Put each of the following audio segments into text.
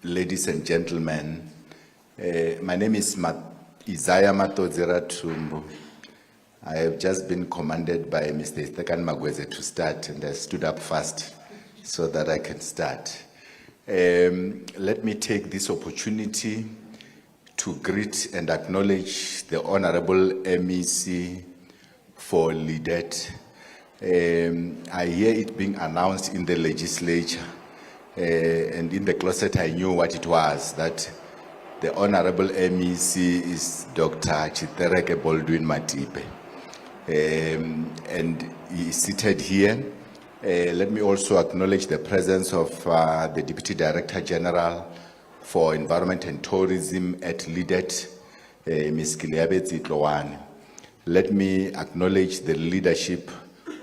Ladies and gentlemen, my name is Isaiah Tumbu. I have just been commanded by Mr. Tshitereke Matibe to start, and I stood up fast so that I can start. Let me take this opportunity to greet and acknowledge the Honorable MEC for LEDET. I hear it being announced in the legislature, and in the closet I knew what it was, that the Honorable MEC is Dr. Tshitereke Matibe. And he is seated here. Let me also acknowledge the presence of the Deputy Director General for Environment and Tourism at LEDET, Ms. Tlowane. Let me acknowledge the leadership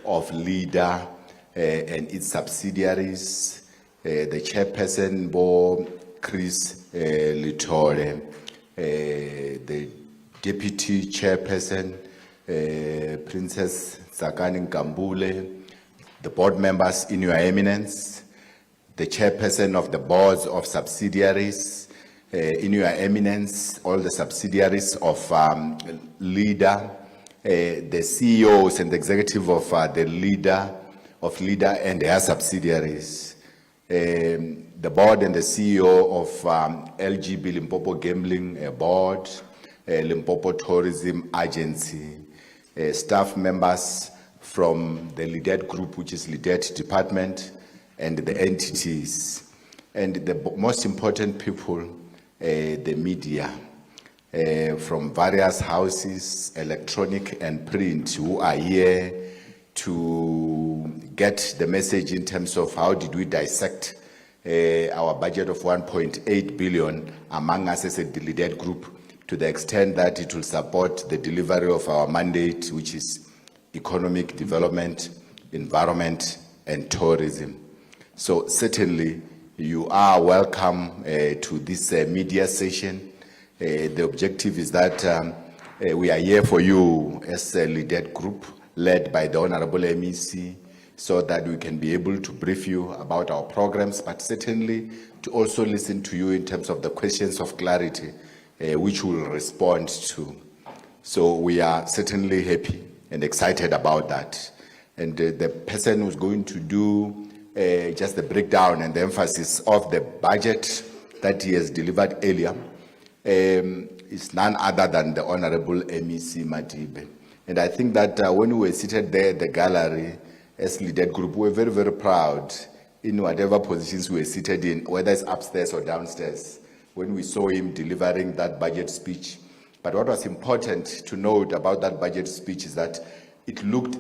of LEDA and its subsidiaries, the chairperson, Bo Chris Litore, the deputy chairperson, Princess Zakani Nkambule, the board members in your eminence, the chairperson of the boards of subsidiaries, in your eminence, all the subsidiaries of LEDA, the CEOs and the executive of the LEDA and their subsidiaries, the board and the CEO of LGB Limpopo Gambling Board, Limpopo Tourism Agency, staff members from the LEDET group, which is LEDET department, and the entities, and the most important people, the media, from various houses, electronic and print, who are here to get the message in terms of how did we dissect our budget of 1.8 billion among us as a LEDET group, to the extent that it will support the delivery of our mandate, which is economic development, environment, and tourism. So certainly you are welcome to this media session. The objective is that we are here for you as a LEDET group led by the Honorable MEC, so that we can be able to brief you about our programs, but certainly to also listen to you in terms of the questions of clarity which we'll respond to. So we are certainly happy and excited about that. And the person who's going to do just the breakdown and the emphasis of the budget that he has delivered earlier is none other than the Honorable MEC Matibe. And I think that when we were seated there at the gallery as LEDET group, we were very, very proud in whatever positions we were seated in, whether it's upstairs or downstairs, when we saw him delivering that budget speech. But what was important to note about that budget speech is that it looked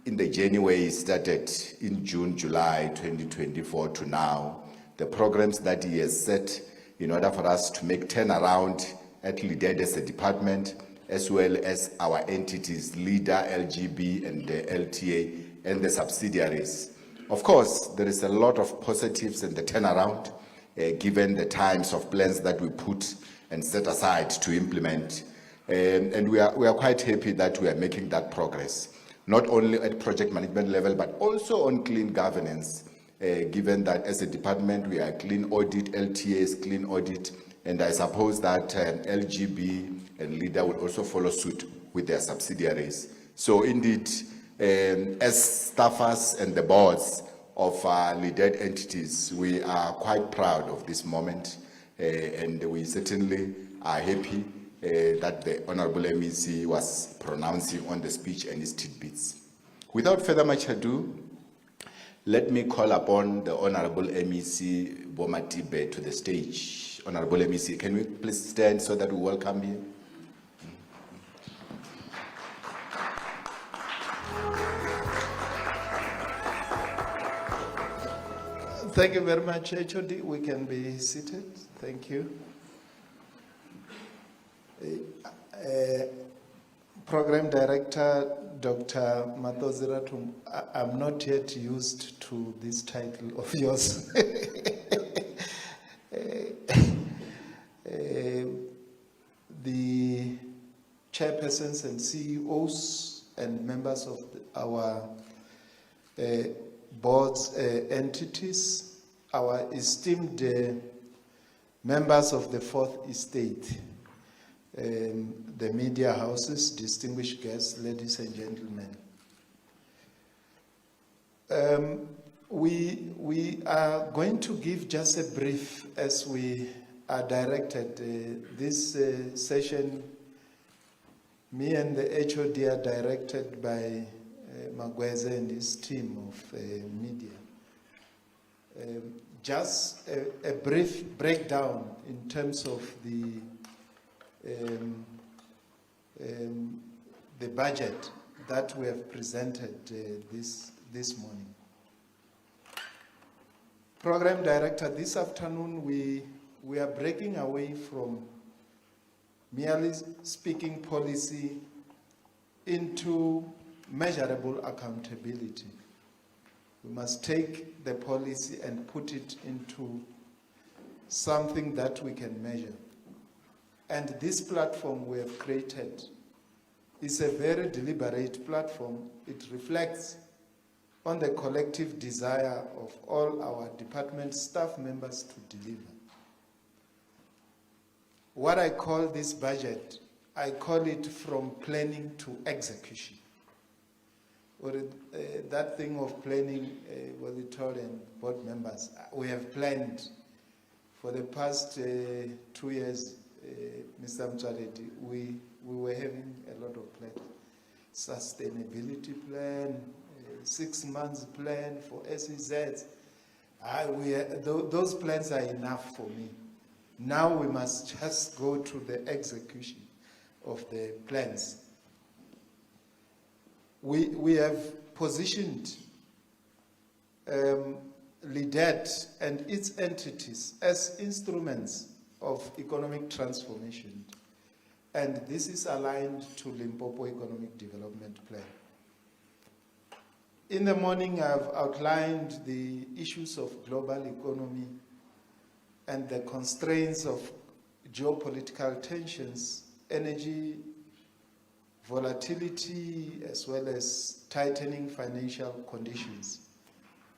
in the journey where he started in June, July 2024 to now, the programs that he has set in order for us to make turnaround at LEDET as a department, as well as our entities, LEDA, LGB, and the LTA, and the subsidiaries. Of course, there is a lot of positives in the turnaround, given the times of plans that we put and set aside to implement. And we are quite happy that we are making that progress, not only at project management level, but also on clean governance, given that as a department, we are clean audit, LTA is clean audit, and I suppose that LGB and LEDA will also follow suit with their subsidiaries. So indeed, as staffers and the boards of LEDET entities, we are quite proud of this moment, and we certainly are happy that the Honorable MEC was pronouncing on the speech and his tidbits. Without further much ado, let me call upon the Honorable MEC Matibe to the stage. Honorable MEC, can we please stand so that we welcome you? Thank you very much, HOD. We can be seated. Thank you. Program Director, Dr. Tumbu, I'm not yet used to this title of yours. The chairpersons and CEOs and members of our boards entities, our esteemed members of the Fourth Estate, the media houses, distinguished guests, ladies and gentlemen. We are going to give just a brief as we are directed. This session, me and the HOD are directed by Magweze and his team of media. Just a brief breakdown in terms of the budget that we have presented this morning. Program Director, this afternoon we are breaking away from merely speaking policy into measurable accountability. We must take the policy and put it into something that we can measure. And this platform we have created is a very deliberate platform. It reflects on the collective desire of all our department staff members to deliver. What I call this budget, I call it from planning to execution. Or that thing of planning, what we told and board members, we have planned for the past 2 years, Mr. Mchaledi, we were having a lot of plans. Sustainability plan, 6 months plan for SEZs. Those plans are enough for me. Now we must just go to the execution of the plans. We have positioned LEDET and its entities as instruments of economic transformation. And this is aligned to Limpopo Economic Development Plan. In the morning, I've outlined the issues of global economy and the constraints of geopolitical tensions, energy volatility, as well as tightening financial conditions,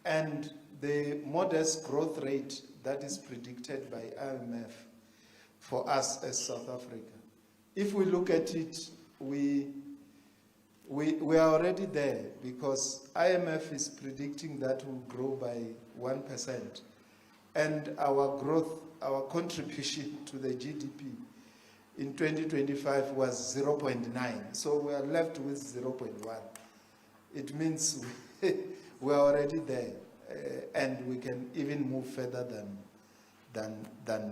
and the modest growth rate that is predicted by IMF for us as South Africa. If we look at it, we are already there, because IMF is predicting that we'll grow by 1%, and our growth, our contribution to the GDP in 2025 was 0.9, so we are left with 0.1. It means we are already there, and we can even move further than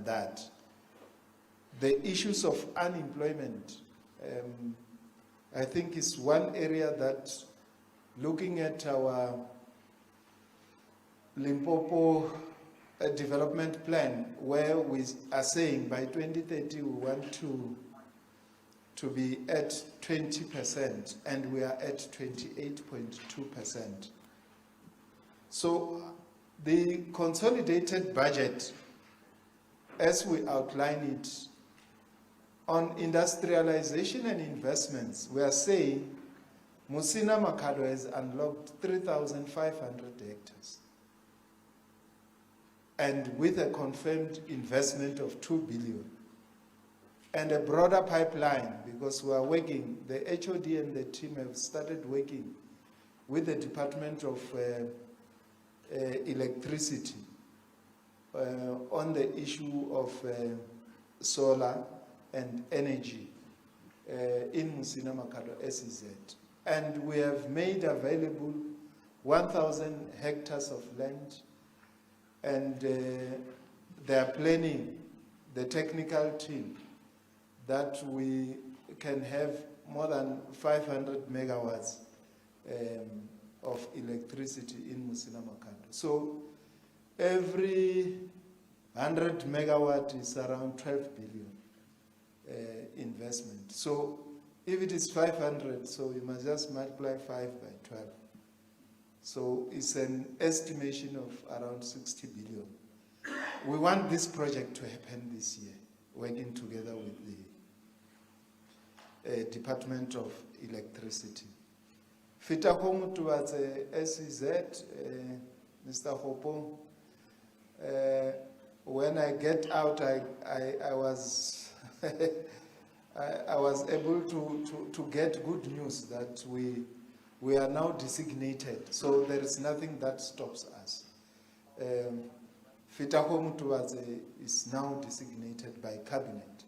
that. The issues of unemployment, I think, is one area that, looking at our Limpopo development plan, where we are saying by 2030 we want to be at 20%, and we are at 28.2%. So the consolidated budget, as we outline it, on industrialization and investments, we are saying Musina Makhado has unlocked 3,500 hectares. And with a confirmed investment of 2 billion. And a broader pipeline, because we are working, the HOD and the team have started working with the Department of Electricity on the issue of solar and energy in Musina Makhado SEZ. And we have made available 1,000 hectares of land, and they are planning, the technical team, that we can have more than 500 megawatts of electricity in Musina Makhado. So every 100 megawatt is around 12 billion investment. So if it is 500, so you must just multiply 5 by 12. So it's an estimation of around 60 billion. We want this project to happen this year, working together with the Department of Electricity. Fita home towards SEZ, Mr. Hopo, When I get out, I was I was able to get good news that we are now designated, so there is nothing that stops us. Tshitereke Matibe is now designated by cabinet.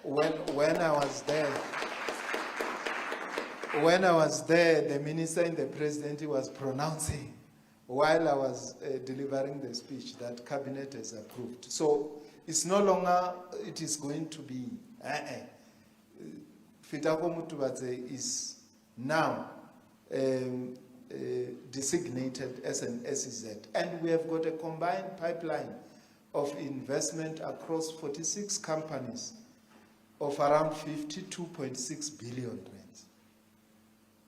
When I was there, the minister and the president was pronouncing while I was delivering the speech that cabinet has approved. So it's no longer, it is going to be, Tshitereke Matibe is now designated as an SEZ. And we have got a combined pipeline of investment across 46 companies of around 52.6 billion rands.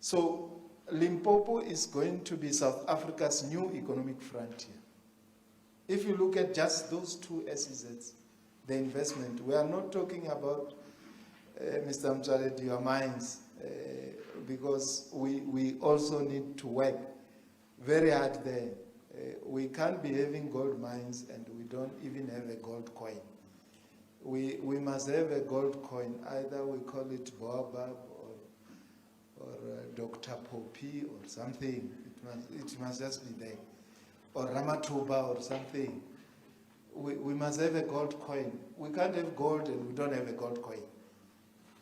So Limpopo is going to be South Africa's new economic frontier. If you look at just those two SEZs, the investment, we are not talking about, Mr. Mtshali, your mines, because we also need to work very hard there. We can't be having gold mines and we don't even have a gold coin. We must have a gold coin, either we call it Baobab or Dr. Poppy or something. It must just be there. Or Ramatuba or something. We must have a gold coin. We can't have gold and we don't have a gold coin.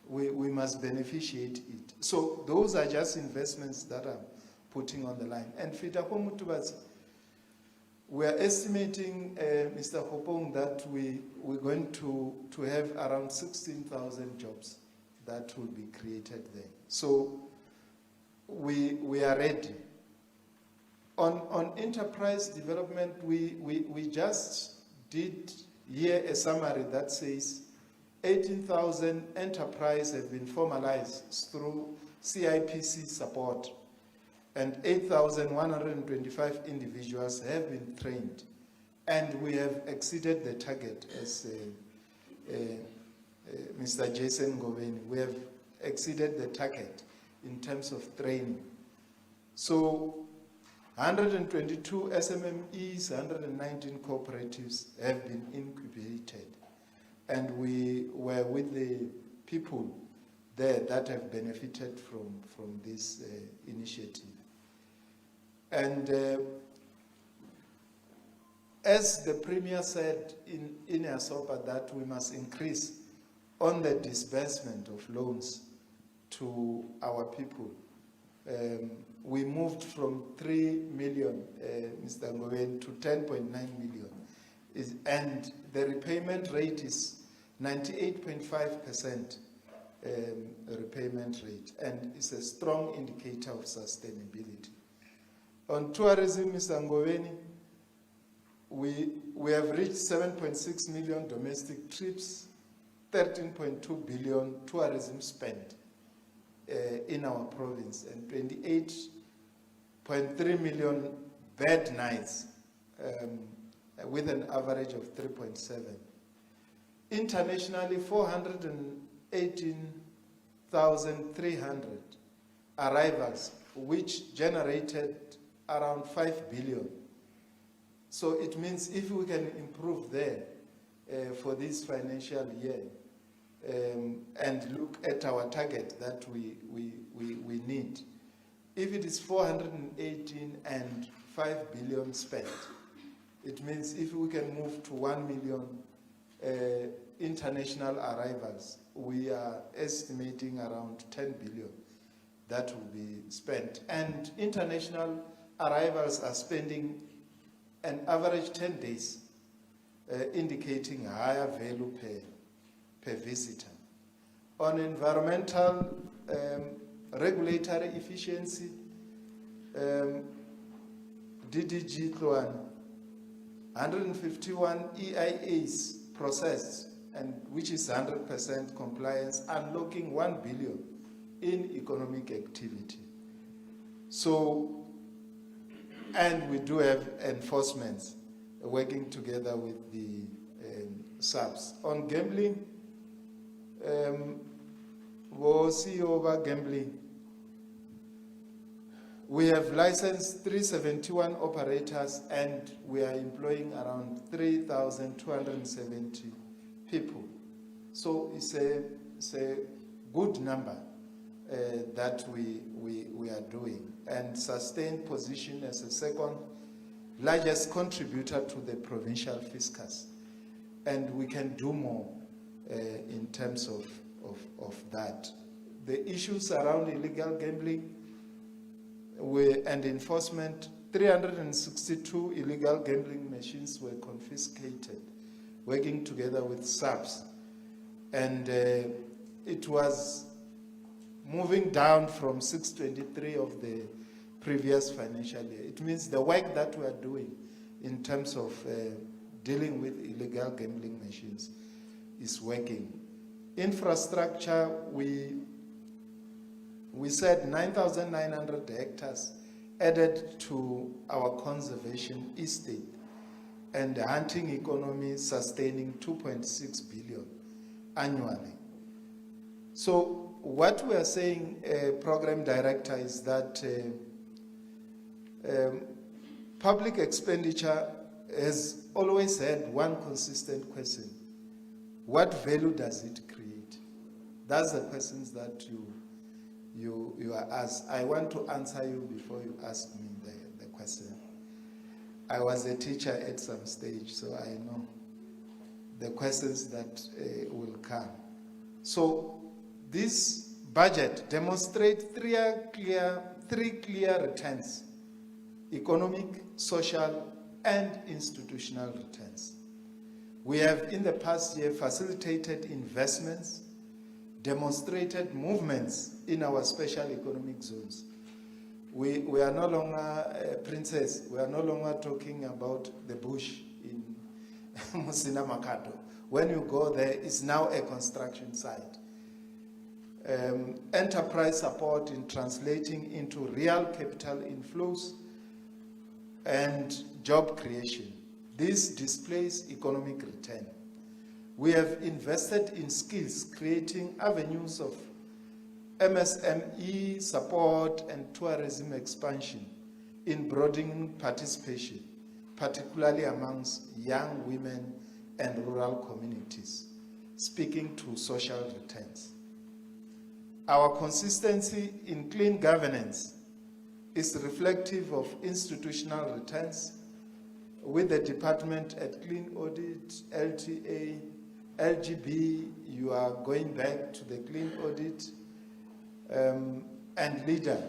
We must beneficiate it. So those are just investments that I'm putting on the line. And Tshitereke Matibe, we are estimating, Mr. Hopong, that we're going to have around 16,000 jobs that will be created there. So we are ready. On enterprise development, we just did here a summary that says 18,000 enterprises have been formalized through CIPC support, and 8,125 individuals have been trained. And we have exceeded the target, as Mr. Jason Goveni. We have exceeded the target in terms of training. So 122 SMMEs, 119 cooperatives have been incubated. And we were with the people there that have benefited from this initiative. And as the Premier said in Asopa, that we must increase on the disbursement of loans to our people. We moved from 3 million, Mr. Ngowen, to 10.9 million. And the repayment rate is 98.5% repayment rate, and it's a strong indicator of sustainability. On tourism, Mr. Ngoweni, we have reached 7.6 million domestic trips, 13.2 billion tourism spent in our province, and 28.3 million bed nights with an average of 3.7. Internationally, 418,300 arrivals, which generated around 5 billion. So it means if we can improve there for this financial year and look at our target that we need, if it is 418 and 5 billion spent, it means if we can move to 1 million international arrivals, we are estimating around 10 billion that will be spent. And international arrivals are spending an average 10 days, indicating higher value per visitor. On environmental regulatory efficiency, DDG Tloan, 151 EIAs processed, and which is 100% compliance, unlocking 1 billion in economic activity. So, and we do have enforcements working together with the subs. On gambling, CEO over gambling, We have licensed 371 operators and we are employing around 3,270 people. So it's a good number that we are doing, and sustained position as the second largest contributor to the provincial fiscus. And we can do more in terms of that. The issues around illegal gambling and enforcement, 362 illegal gambling machines were confiscated, working together with SAPS. And it was moving down from 623 of the previous financial year. It means the work that we are doing in terms of dealing with illegal gambling machines is working. Infrastructure, we said 9,900 hectares added to our conservation estate, and the hunting economy sustaining 2.6 billion annually. So what we are saying, Program Director, is that public expenditure has always had one consistent question: what value does it create? That's the questions that you are asked. I want to answer you before you ask me the question. I was a teacher at some stage, so I know the questions that will come. So this budget demonstrates three clear returns: economic, social, and institutional returns. We have in the past year facilitated investments, demonstrated movements in our special economic zones. We are no longer, Princess, we are no longer talking about the bush in Musina Makato. When you go there, it's now a construction site. Enterprise support in translating into real capital inflows and job creation. This displays economic return. We have invested in skills, creating avenues of MSME support and tourism expansion in broadening participation, particularly amongst young women and rural communities, speaking to social returns. Our consistency in clean governance is reflective of institutional returns, with the department at Clean Audit, LTA, LGB, you are going back to the Clean Audit, and leader,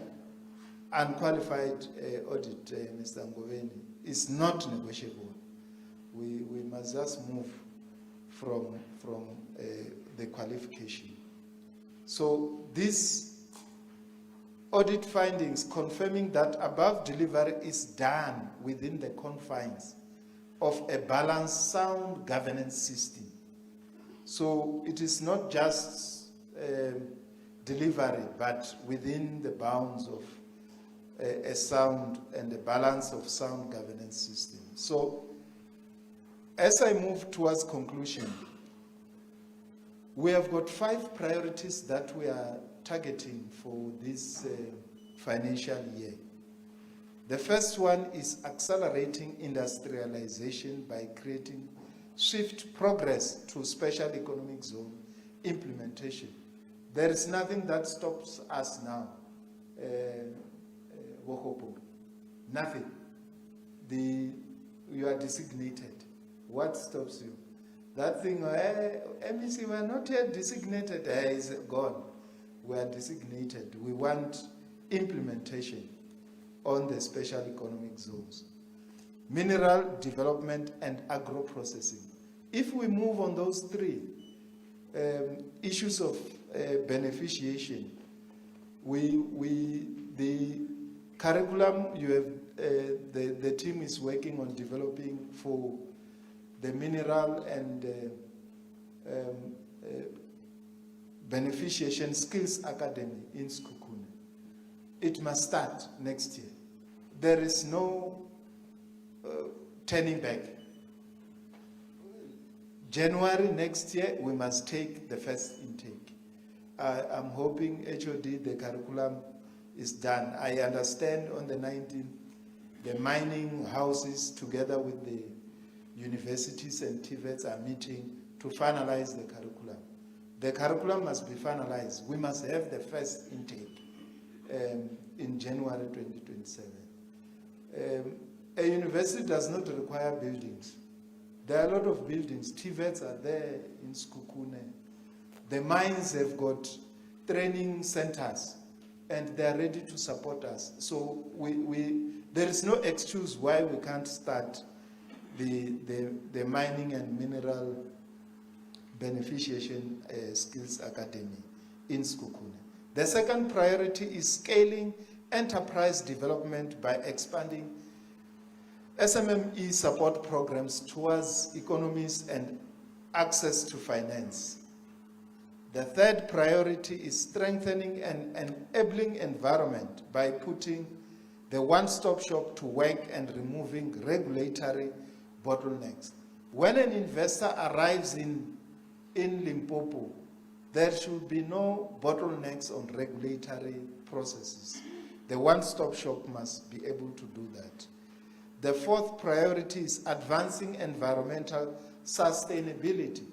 unqualified audit, Mr. Ngoveni, is not negotiable. We must just move from the qualification. So these audit findings confirming that above delivery is done within the confines of a balanced, sound governance system. So it is not just delivery, but within the bounds of a sound and a balance of sound governance system. So as I move towards conclusion, we have got 5 priorities that we are targeting for this financial year. The first one is accelerating industrialization by creating swift progress to special economic zone implementation. There is nothing that stops us now, Wokopo. Nothing. You are designated. What stops you? That thing, MEC, we are not yet designated, is gone. We are designated. We want implementation on the special economic zones. Mineral development and agro-processing. If we move on those 3 issues of beneficiation, the curriculum you have, the team is working on developing for the mineral and beneficiation skills academy in Skukune. It must start next year. There is no turning back. January next year, we must take the first intake. I'm hoping HOD, the curriculum is done. I understand on the 19th, the mining houses together with the universities and TVETs are meeting to finalize the curriculum. The curriculum must be finalized. We must have the first intake in January 2027. A university does not require buildings. There are a lot of buildings. TVETs are there in Skukune. The mines have got training centers and they are ready to support us. So there is no excuse why we can't start the Mining and Mineral Beneficiation Skills Academy in Skukune. The second priority is scaling enterprise development by expanding SMME support programs towards economies and access to finance. The third priority is strengthening an enabling environment by putting the one-stop shop to work and removing regulatory bottlenecks. When an investor arrives in Limpopo, there should be no bottlenecks on regulatory processes. The one-stop shop must be able to do that. The fourth priority is advancing environmental sustainability,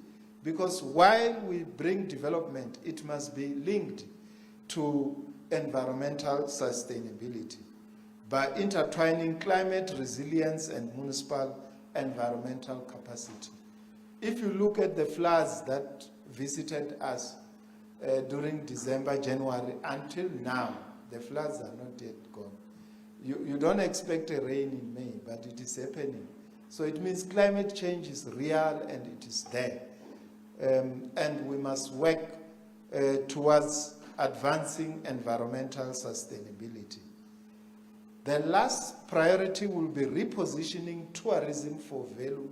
because while we bring development, it must be linked to environmental sustainability by intertwining climate resilience and municipal environmental capacity. If you look at the floods that visited us during December, January, until now, the floods are not yet gone. You don't expect a rain in May, but it is happening. So it means climate change is real and it is there. And we must work towards advancing environmental sustainability. The last priority will be repositioning tourism for value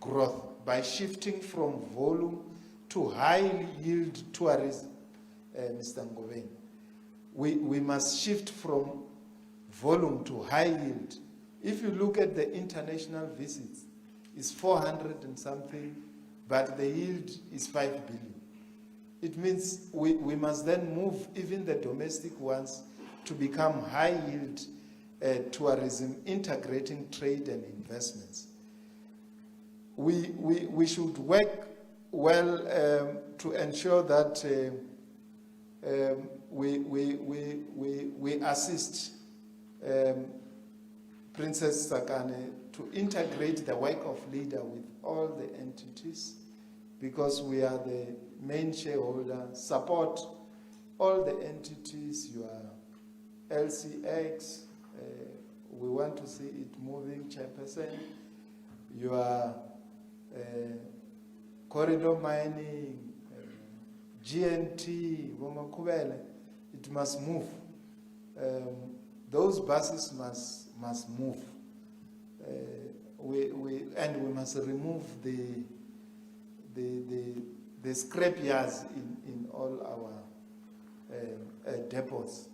growth by shifting from volume to high-yield tourism, Mr. Ngoven. We must shift from volume to high yield. If you look at the international visits, it's 400 and something, but the yield is 5 billion. It means we must then move even the domestic ones to become high yield tourism, integrating trade and investments. We should work well to ensure that we assist Princess Sakane to integrate the work of leader with all the entities, because we are the main shareholder. Support all the entities, your LCX, we want to see it moving, Chairperson, your corridor mining, GNT, Womakubele, it must move. Those buses must move. And we must remove the scrap yards in all our depots.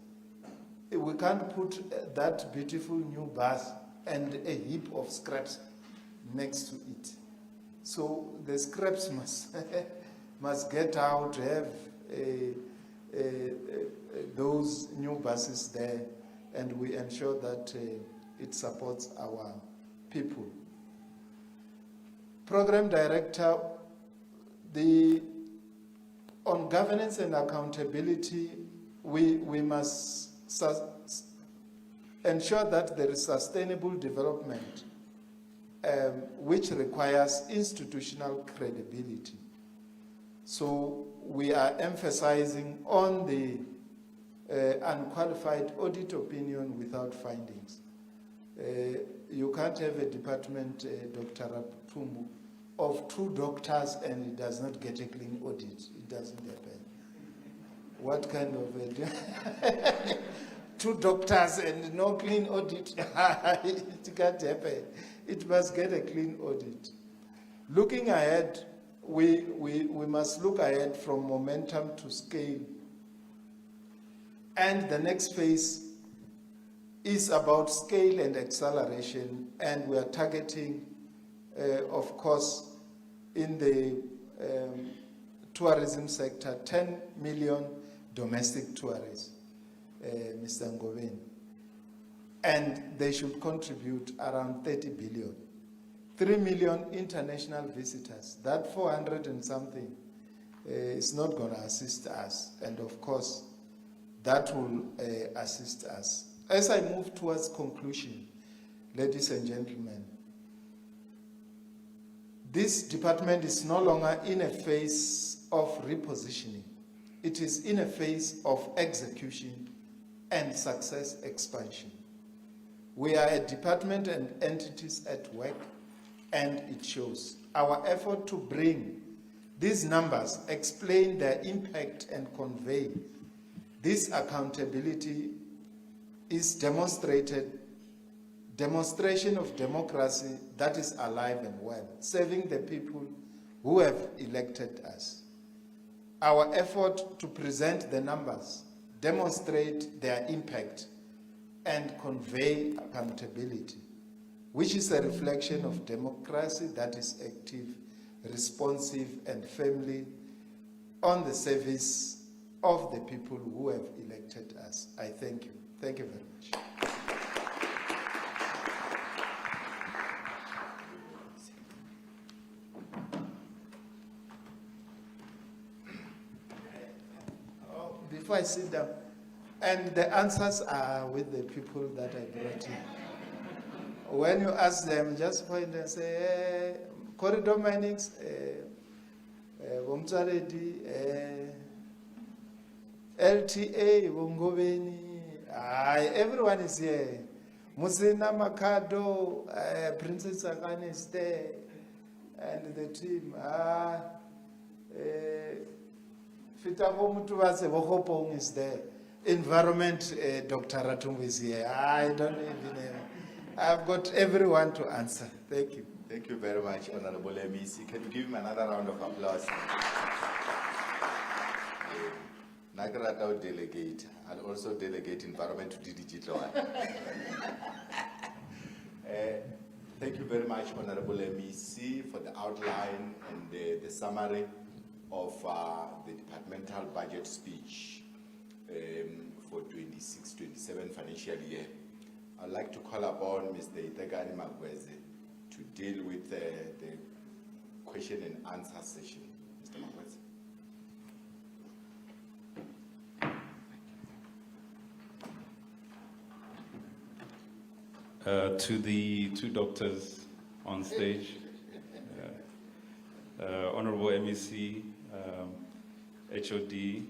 We can't put that beautiful new bus and a heap of scraps next to it. So the scraps must get out, have those new buses there, and we ensure that it supports our people. Program Director, on governance and accountability, we must ensure that there is sustainable development, which requires institutional credibility. So we are emphasizing on the unqualified audit opinion without findings. You can't have a department, Dr. Rapumbu, of 2 doctors and it does not get a clean audit. It doesn't happen. What kind of 2 doctors and no clean audit? It can't happen. It must get a clean audit. Looking ahead, we must look ahead from momentum to scale. And the next phase is about scale and acceleration, and we are targeting, of course, in the tourism sector, 10 million domestic tourists. Mr. Ngobeni. And they should contribute around 30 billion. 3 million international visitors. That 400 and something is not going to assist us. And of course, that will assist us. As I move towards conclusion, ladies and gentlemen, this department is no longer in a phase of repositioning. It is in a phase of execution and success expansion. We are a department and entities at work, and it shows. Our effort to bring these numbers, explain their impact, and convey this accountability is demonstration of democracy that is alive and well, serving the people who have elected us. Our effort to present the numbers, demonstrate their impact, and convey accountability, which is a reflection of democracy that is active, responsive, and firmly on the service of the people who have elected us. I thank you. Thank you very much. Before I sit down, and the answers are with the people that I brought in. When you ask them, just point and say, corridor minings, LTA, Ngobeni, everyone is here. Musina Makado, Princess Akane is there, and the team. Fitavo Mutuvase Wohopong is there. Environment, Dr. Ratung is here. I don't even. I've got everyone to answer. Thank you. Thank you very much, Honorable MEC. Can you give him another round of applause? Nagarata delegate, and also delegate environment to digital. Thank you very much, Honorable MEC, for the outline and the summary of the departmental budget speech for 26-27 financial year. I'd like to call upon Mr. Tshitereke Matibe to deal with the question and answer session. Mr. Matibe. To the two doctors on stage, Honorable MEC, HOD,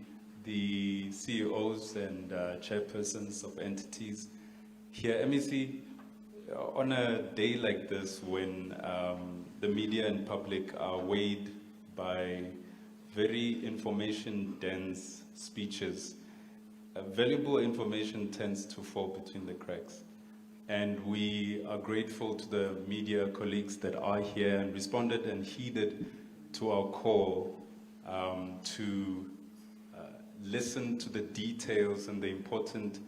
the CEOs and chairpersons of entities here. MEC, on a day like this when the media and public are weighed by very information-dense speeches, valuable information tends to fall between the cracks. And we are grateful to the media colleagues that are here and responded and heeded to our call to listen to the details and the important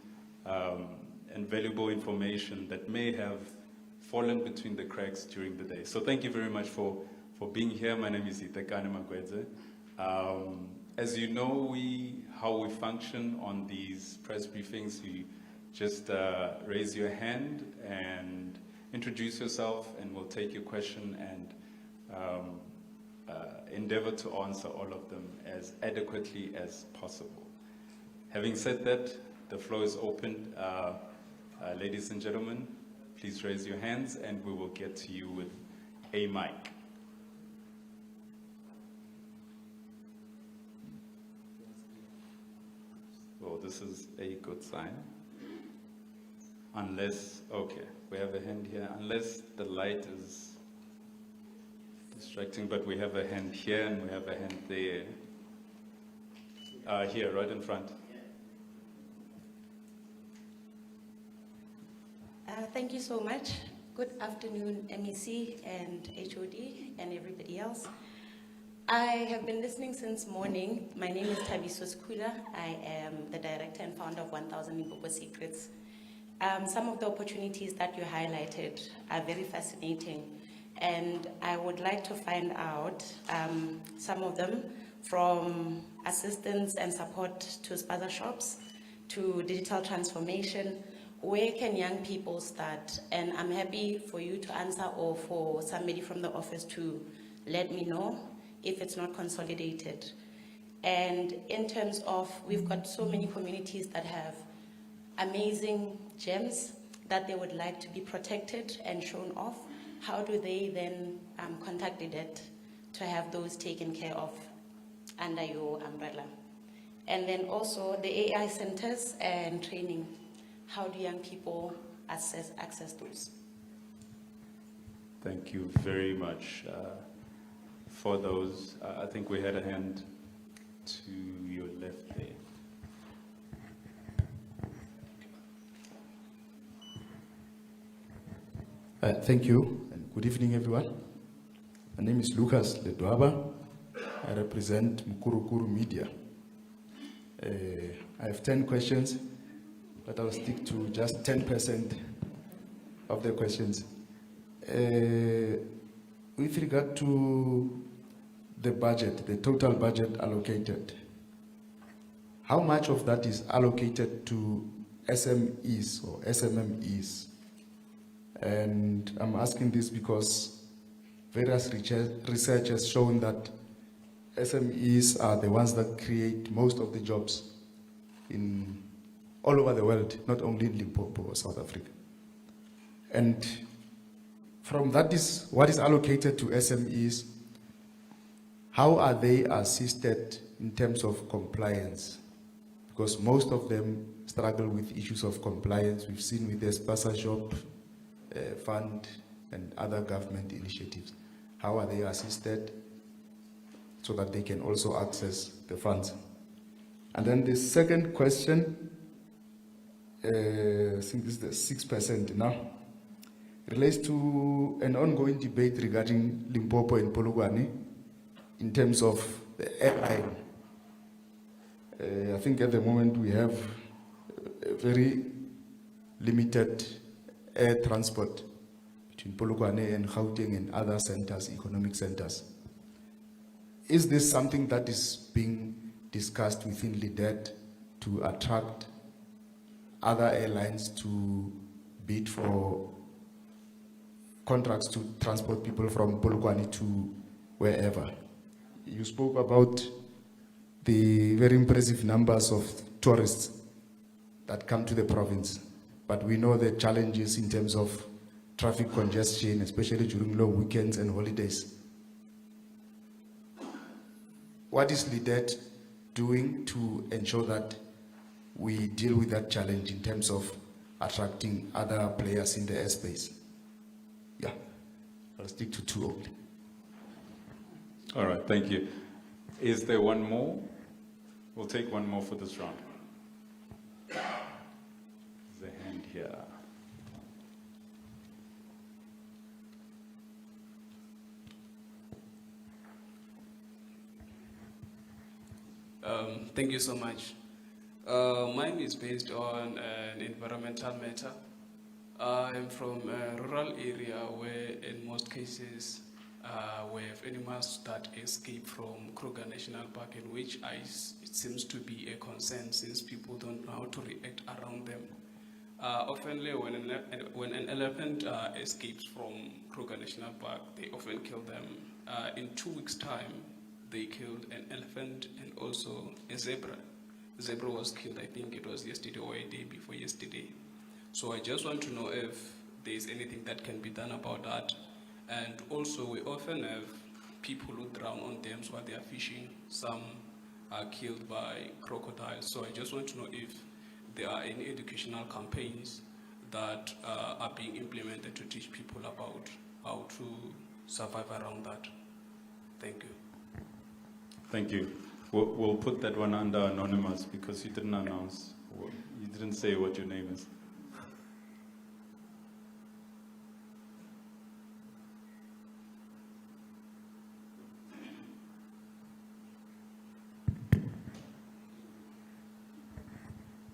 and valuable information that may have fallen between the cracks during the day. So thank you very much for being here. My name is Tshitereke Matibe. As you know, how we function on these press briefings, you just raise your hand and introduce yourself, and we'll take your question and endeavor to answer all of them as adequately as possible. Having said that, the floor is open. Ladies and gentlemen, please raise your hands and we will get to you with a mic. Well, this is a good sign. Unless, okay, we have a hand here. Unless the light is distracting, but we have a hand here and we have a hand there. Here, right in front. Thank you so much. Good afternoon, MEC and HOD and everybody else. I have been listening since morning. My name is Thabiso Skula. I am the director and founder of 1000 Limpopo Secrets. Some of the opportunities that you highlighted are very fascinating, and I would like to find out some of them, from assistance and support to spaza shops, to digital transformation, where can young people start? And I'm happy for you to answer or for somebody from the office to let me know if it's not consolidated. And in terms of, we've got so many communities that have amazing gems that they would like to be protected and shown off. How do they then contact LEDET to have those taken care of under your umbrella? And then also the AI centers and training. How do young people access those? Thank you very much for those. I think we had a hand to your left there. Thank you, and good evening, everyone. My name is Lucas Ledwaba. I represent Mkurukuru Media. I have 10 questions, but I'll stick to just 10% of the questions. With regard to the budget, the total budget allocated, how much of that is allocated to SMEs or SMMEs? And I'm asking this because various research has shown that SMEs are the ones that create most of the jobs in all over the world, not only in Limpopo or South Africa. And from that is what is allocated to SMEs, how are they assisted in terms of compliance? Because most of them struggle with issues of compliance. We've seen with the Spasa Shop Fund and other government initiatives. How are they assisted so that they can also access the funds? And then the second question, I think this is the 6% now, relates to an ongoing debate regarding Limpopo and Polokwane in terms of the airline. I think at the moment we have a very limited air transport between Polokwane and Gauteng and other centers, economic centers. Is this something that is being discussed within LEDET to attract other airlines to bid for contracts to transport people from Polokwane to wherever? You spoke about the very impressive numbers of tourists that come to the province, but we know the challenges in terms of traffic congestion, especially during long weekends and holidays. What is LEDET doing to ensure that we deal with that challenge in terms of attracting other players in the airspace? Yeah, I'll stick to 2 only. All right, thank you. Is there one more? We'll take one more for this round. There's a hand here. Thank you so much. Mine is based on an environmental matter. I'm from a rural area where in most cases we have animals that escape from Kruger National Park, in which it seems to be a concern since people don't know how to react around them. Often when an elephant escapes from Kruger National Park, they often kill them. In 2 weeks' time, they killed an elephant and also a zebra. The zebra was killed, I think it was yesterday or a day before yesterday. So I just want to know if there's anything that can be done about that. And also we often have people who drown on dams while they are fishing. Some are killed by crocodiles. So I just want to know if there are any educational campaigns that are being implemented to teach people about how to survive around that. Thank you. Thank you. We'll put that one under anonymous because you didn't announce, you didn't say what your name is.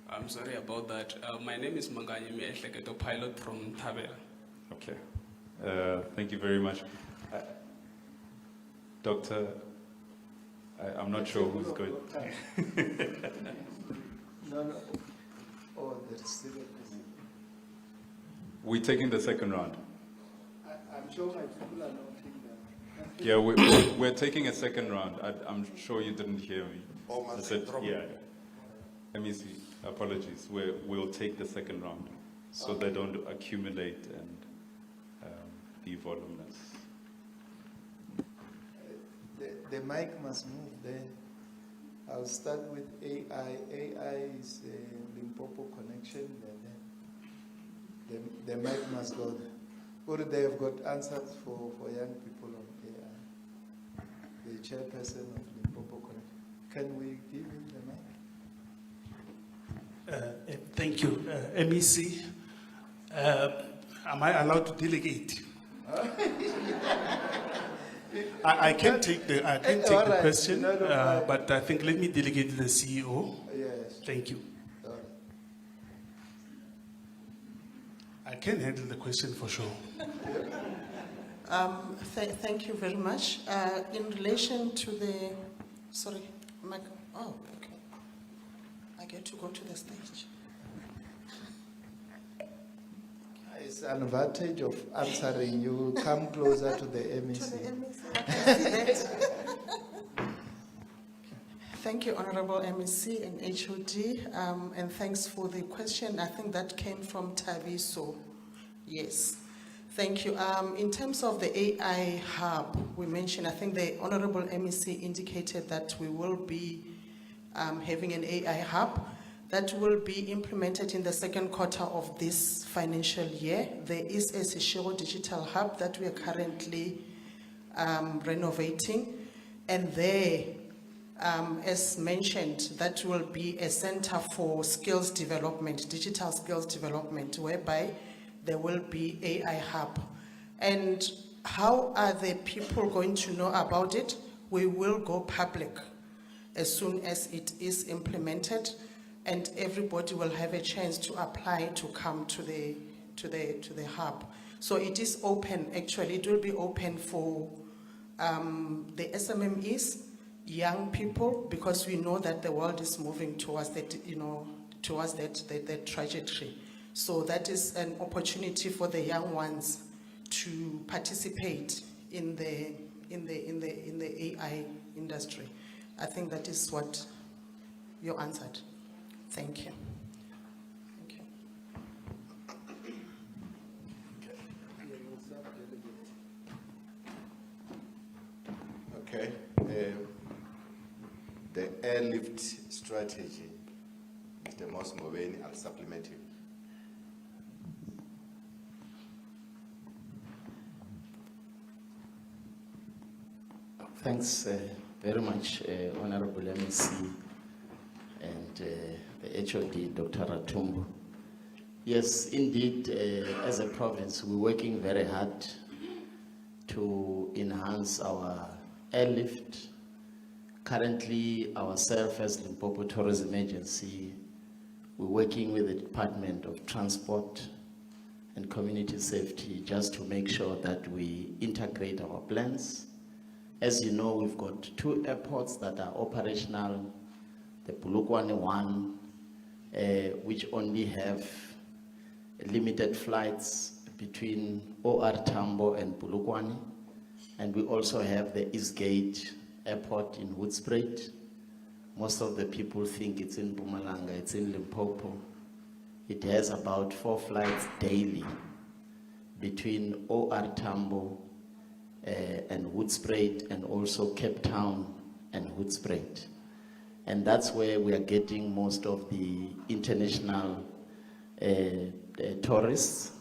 I'm sorry about that. My name is Manganyemi Ehleketo, pilot from Tabela. Okay. Thank you very much. Doctor, I'm not sure who's going. No. Or there's still a question? We're taking the second round. I'm sure my people are noting that. Yeah, we're taking a second round. I'm sure you didn't hear me. I said, yeah. Let me see. Apologies. We'll take the second round so they don't accumulate and be voluminous. The mic must move there. I'll start with AI. AI is a Limpopo connection. The mic must go there. Or they have got answers for young people on AI. The chairperson of Limpopo connection. Can we give him the mic? Thank you. MEC, am I allowed to delegate? I can take the All the right. question, No, but I think let me delegate to the CEO. Yes. Thank you. All right. I can handle the question for sure. Thank you very much. In relation to the, sorry, oh, okay. I get to go to the stage. It's an advantage of answering. You will come closer to the MEC. To the MEC, I can see that. Thank you, Honorable MEC and HOD, and thanks for the question. I think that came from Taviso. Yes. Thank you. In terms of the AI hub, we mentioned, I think the Honorable MEC indicated that we will be having an AI hub that will be implemented in the second quarter of this financial year. There is a Seshego Digital Hub that we are currently renovating, and there, as mentioned, that will be a center for skills development, digital skills development, whereby there will be AI hub. And how are the people going to know about it? We will go public as soon as it is implemented, and everybody will have a chance to apply to come to the hub. So it is open. Actually, it will be open for the SMMEs, young people, because we know that the world is moving towards that, towards that trajectory. So that is an opportunity for the young ones to participate in the AI industry. I think that is what you answered. Thank you. Thank you. Okay. The airlift strategy, Mr. Mosmoveni, I'll supplement you. Thanks very much, Honorable MEC and the HOD, Dr. Ratumbo. Yes, indeed, as a province, we're working very hard to enhance our airlift. Currently, ourselves as Limpopo Tourism Agency, we're working with the Department of Transport and Community Safety just to make sure that we integrate our plans. As you know, we've got 2 airports that are operational, the Polokwane one, which only have limited flights between OR Tambo and Polokwane. And we also have the Eastgate Airport in Hoedspruit. Most of the people think it's in Mpumalanga, it's in Limpopo. It has about 4 flights daily between OR Tambo and Hoedspruit, and also Cape Town and Hoedspruit. And that's where we are getting most of the international tourists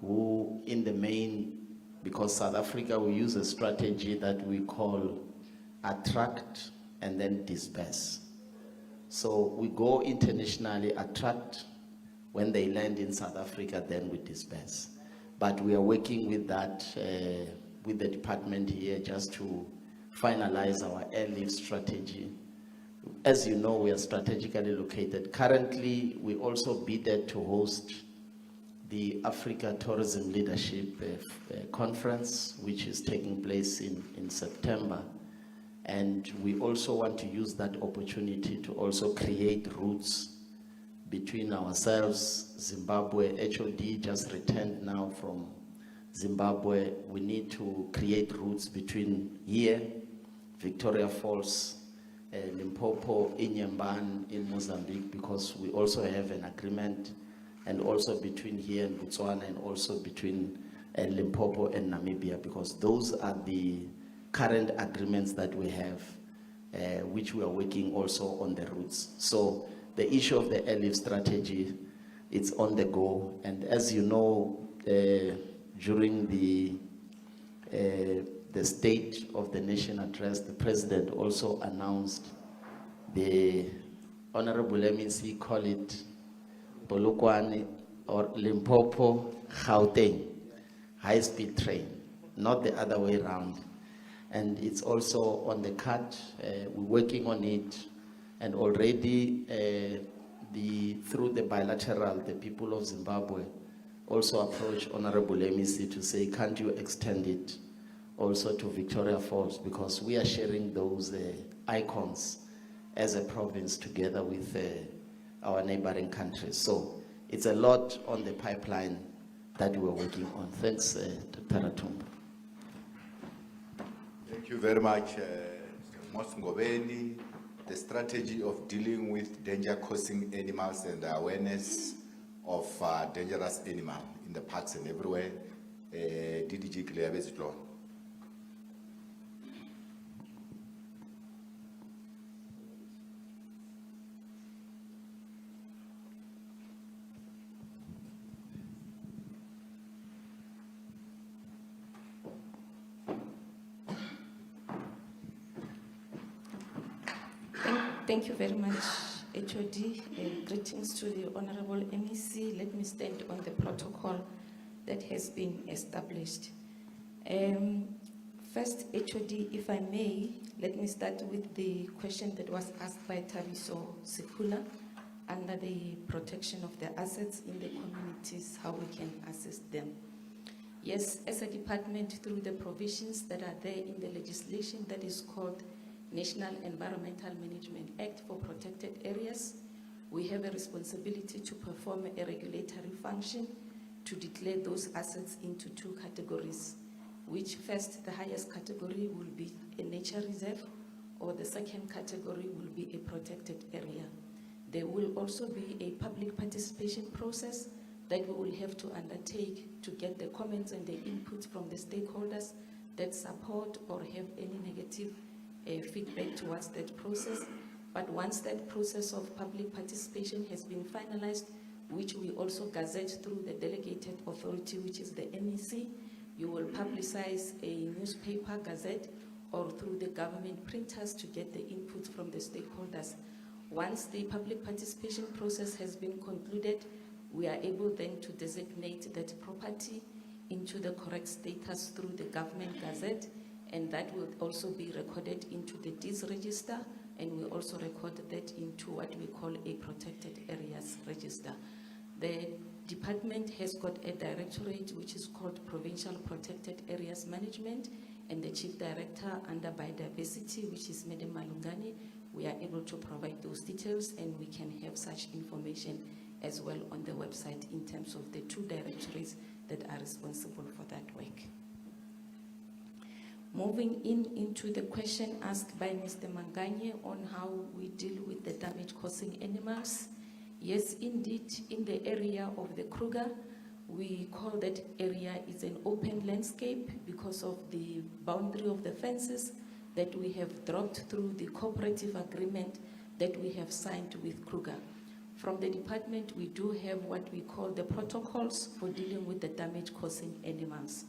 who, in the main, because South Africa, we use a strategy that we call attract and then disperse. So we go internationally, attract. When they land in South Africa, then we disperse. But we are working with that, with the department here, just to finalize our airlift strategy. As you know, we are strategically located. Currently, we also bidded to host the Africa Tourism Leadership Conference, which is taking place in September. And we also want to use that opportunity to also create routes between ourselves, Zimbabwe, HOD just returned now from Zimbabwe. We need to create routes between here, Victoria Falls, Limpopo, Inyamban in Mozambique, because we also have an agreement, and also between here and Botswana, and also between Limpopo and Namibia, because those are the current agreements that we have, which we are working also on the routes. So the issue of the LEF strategy, it's on the go. And as you know, during the State of the Nation address, the President also announced the Honorable MEC call it Polokwane or Limpopo Gauteng high-speed train, not the other way around. And it's also on the cut. We're working on it, and already through the bilateral, the people of Zimbabwe also approached Honorable MEC to say, can't you extend it also to Victoria Falls, because we are sharing those icons as a province together with our neighboring countries. So it's a lot on the pipeline that we're working on. Thanks, Dr. Ratumbo. Thank you very much, Mr. Ngobeni. The strategy of dealing with danger-causing animals and the awareness of dangerous animals in the parks and everywhere. DDG Kleyabezitlo. Thank you very much, HOD. Greetings to the Honorable MEC. Let me stand on the protocol that has been established. First, HOD, if I may, let me start with the question that was asked by Tabiso Sekula under the protection of the assets in the communities, how we can assist them. Yes, as a department, through the provisions that are there in the legislation that is called National Environmental Management Act for protected areas, we have a responsibility to perform a regulatory function to declare those assets into two categories, which first, the highest category will be a nature reserve, or the second category will be a protected area. There will also be a public participation process that we will have to undertake to get the comments and the input from the stakeholders that support or have any negative feedback towards that process. But once that process of public participation has been finalized, which we also gazette through the delegated authority, which is the MEC, you will publicize a newspaper gazette or through the government printers to get the input from the stakeholders. Once the public participation process has been concluded, we are able then to designate that property into the correct status through the government gazette, and that will also be recorded into the deeds register, and we also record that into what we call a protected areas register. The department has got a directorate which is called Provincial Protected Areas Management, and the chief director under biodiversity, which is Madam Malungani. We are able to provide those details, and we can have such information as well on the website in terms of the two directorates that are responsible for that work. Moving into the question asked by Mr. Manganye on how we deal with the damage-causing animals. Yes, indeed, in the area of the Kruger, we call that area is an open landscape because of the boundary of the fences that we have dropped through the cooperative agreement that we have signed with Kruger. From the department, we do have what we call the protocols for dealing with the damage-causing animals.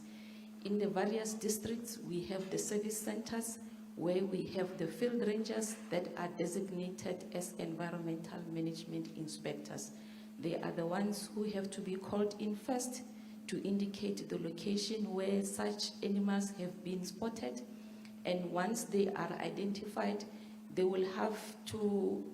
In the various districts, we have the service centers where we have the field rangers that are designated as environmental management inspectors. They are the ones who have to be called in first to indicate the location where such animals have been spotted. And once they are identified, they will have to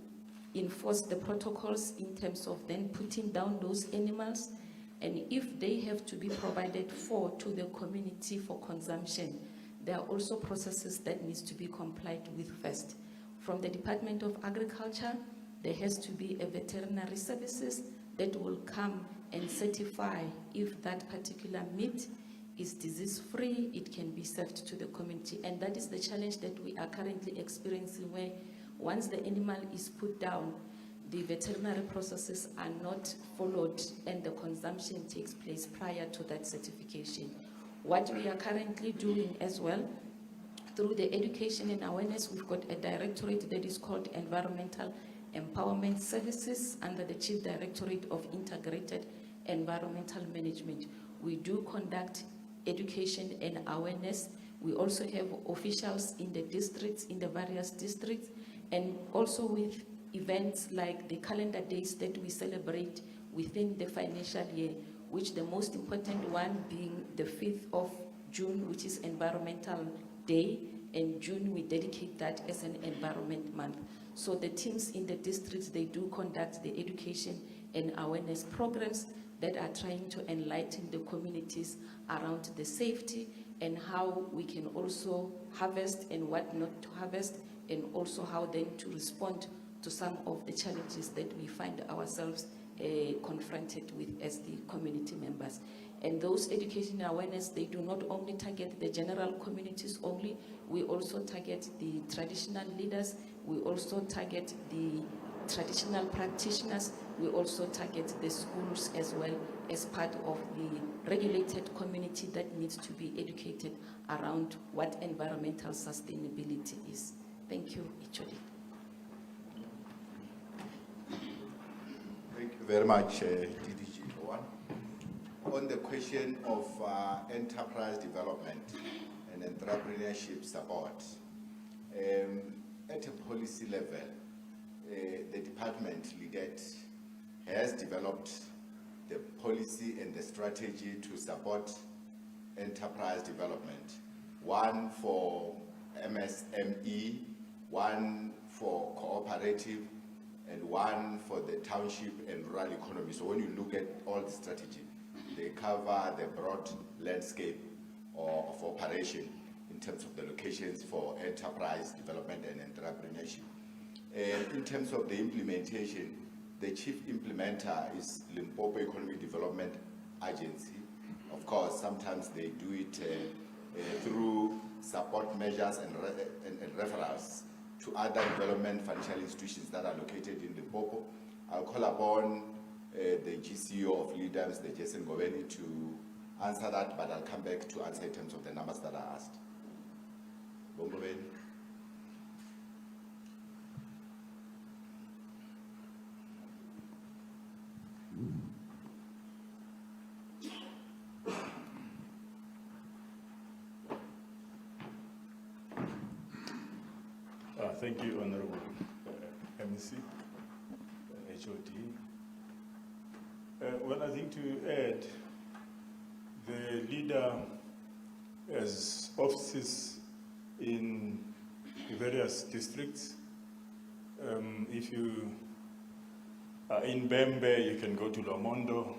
enforce the protocols in terms of then putting down those animals. And if they have to be provided for to the community for consumption, there are also processes that needs to be complied with first. From the Department of Agriculture, there has to be a veterinary services that will come and certify if that particular meat is disease-free, it can be served to the community. And that is the challenge that we are currently experiencing, where once the animal is put down, the veterinary processes are not followed and the consumption takes place prior to that certification. What we are currently doing as well, through the education and awareness, we've got a directorate that is called Environmental Empowerment Services under the Chief Directorate of Integrated Environmental Management. We do conduct education and awareness. We also have officials in the districts, in the various districts, and also with events like the calendar days that we celebrate within the financial year, which the most important one being the 5th of June, which is Environmental Day. In June, we dedicate that as an Environment Month. So the teams in the districts, they do conduct the education and awareness programs that are trying to enlighten the communities around the safety and how we can also harvest and what not to harvest, and also how then to respond to some of the challenges that we find ourselves confronted with as the community members. And those education and awareness, they do not only target the general communities only, we also target the traditional leaders, we also target the traditional practitioners, we also target the schools as well as part of the regulated community that needs to be educated around what environmental sustainability is. Thank you, Ichodi. Thank you very much, DDG Towan. On the question of enterprise development and entrepreneurship support, at a policy level, the department, LEDET, has developed the policy and the strategy to support enterprise development. One for MSME, one for cooperative, and one for the township and rural economy. So when you look at all the strategy, they cover the broad landscape of operation in terms of the locations for enterprise development and entrepreneurship. And in terms of the implementation, the chief implementer is Limpopo Economic Development Agency. Of course, sometimes they do it through support measures and referrals to other development financial institutions that are located in Limpopo. I'll call upon the GCO of LEDET, the Jason Goveni, to answer that, but I'll come back to answer in terms of the numbers that are asked. Bongoveni. Thank you, Honorable MEC, HOD. One other thing to add, the leader has offices in various districts. If you are in Bembe, you can go to Lomondo.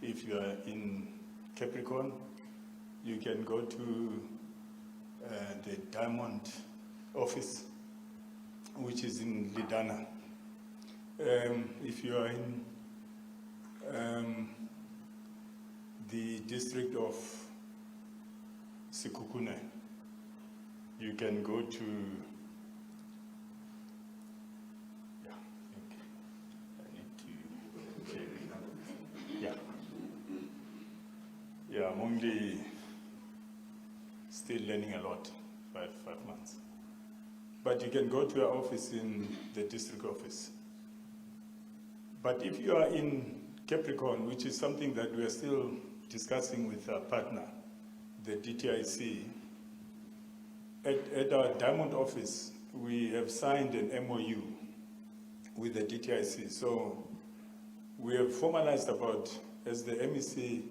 If you are in Capricorn, you can go to the Diamond office, which is in Lidana. If you are in the district of Sekhukhune, you can go to, I'm only still learning a lot, five months. But you can go to our office in the district office. But if you are in Capricorn, which is something that we are still discussing with our partner, the DTIC, at our Diamond office, we have signed an MOU with the DTIC. So we have formalized about, as the MEC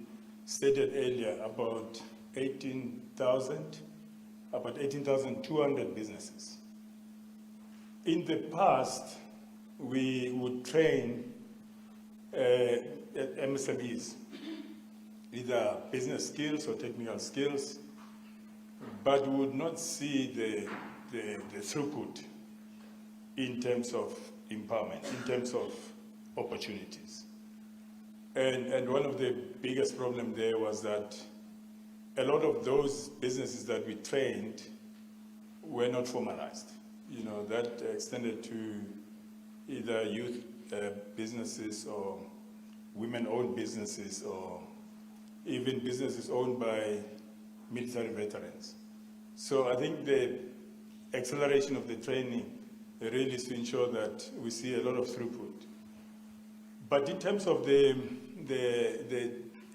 stated earlier, about 18,200 businesses. In the past, we would train MSMEs, either business skills or technical skills, but we would not see the throughput in terms of empowerment in terms of opportunities. And one of the biggest problems there was that a lot of those businesses that we trained were not formalized. You know, that extended to either youth businesses or women-owned businesses or even businesses owned by military veterans. So I think the acceleration of the training really is to ensure that we see a lot of throughput. But in terms of the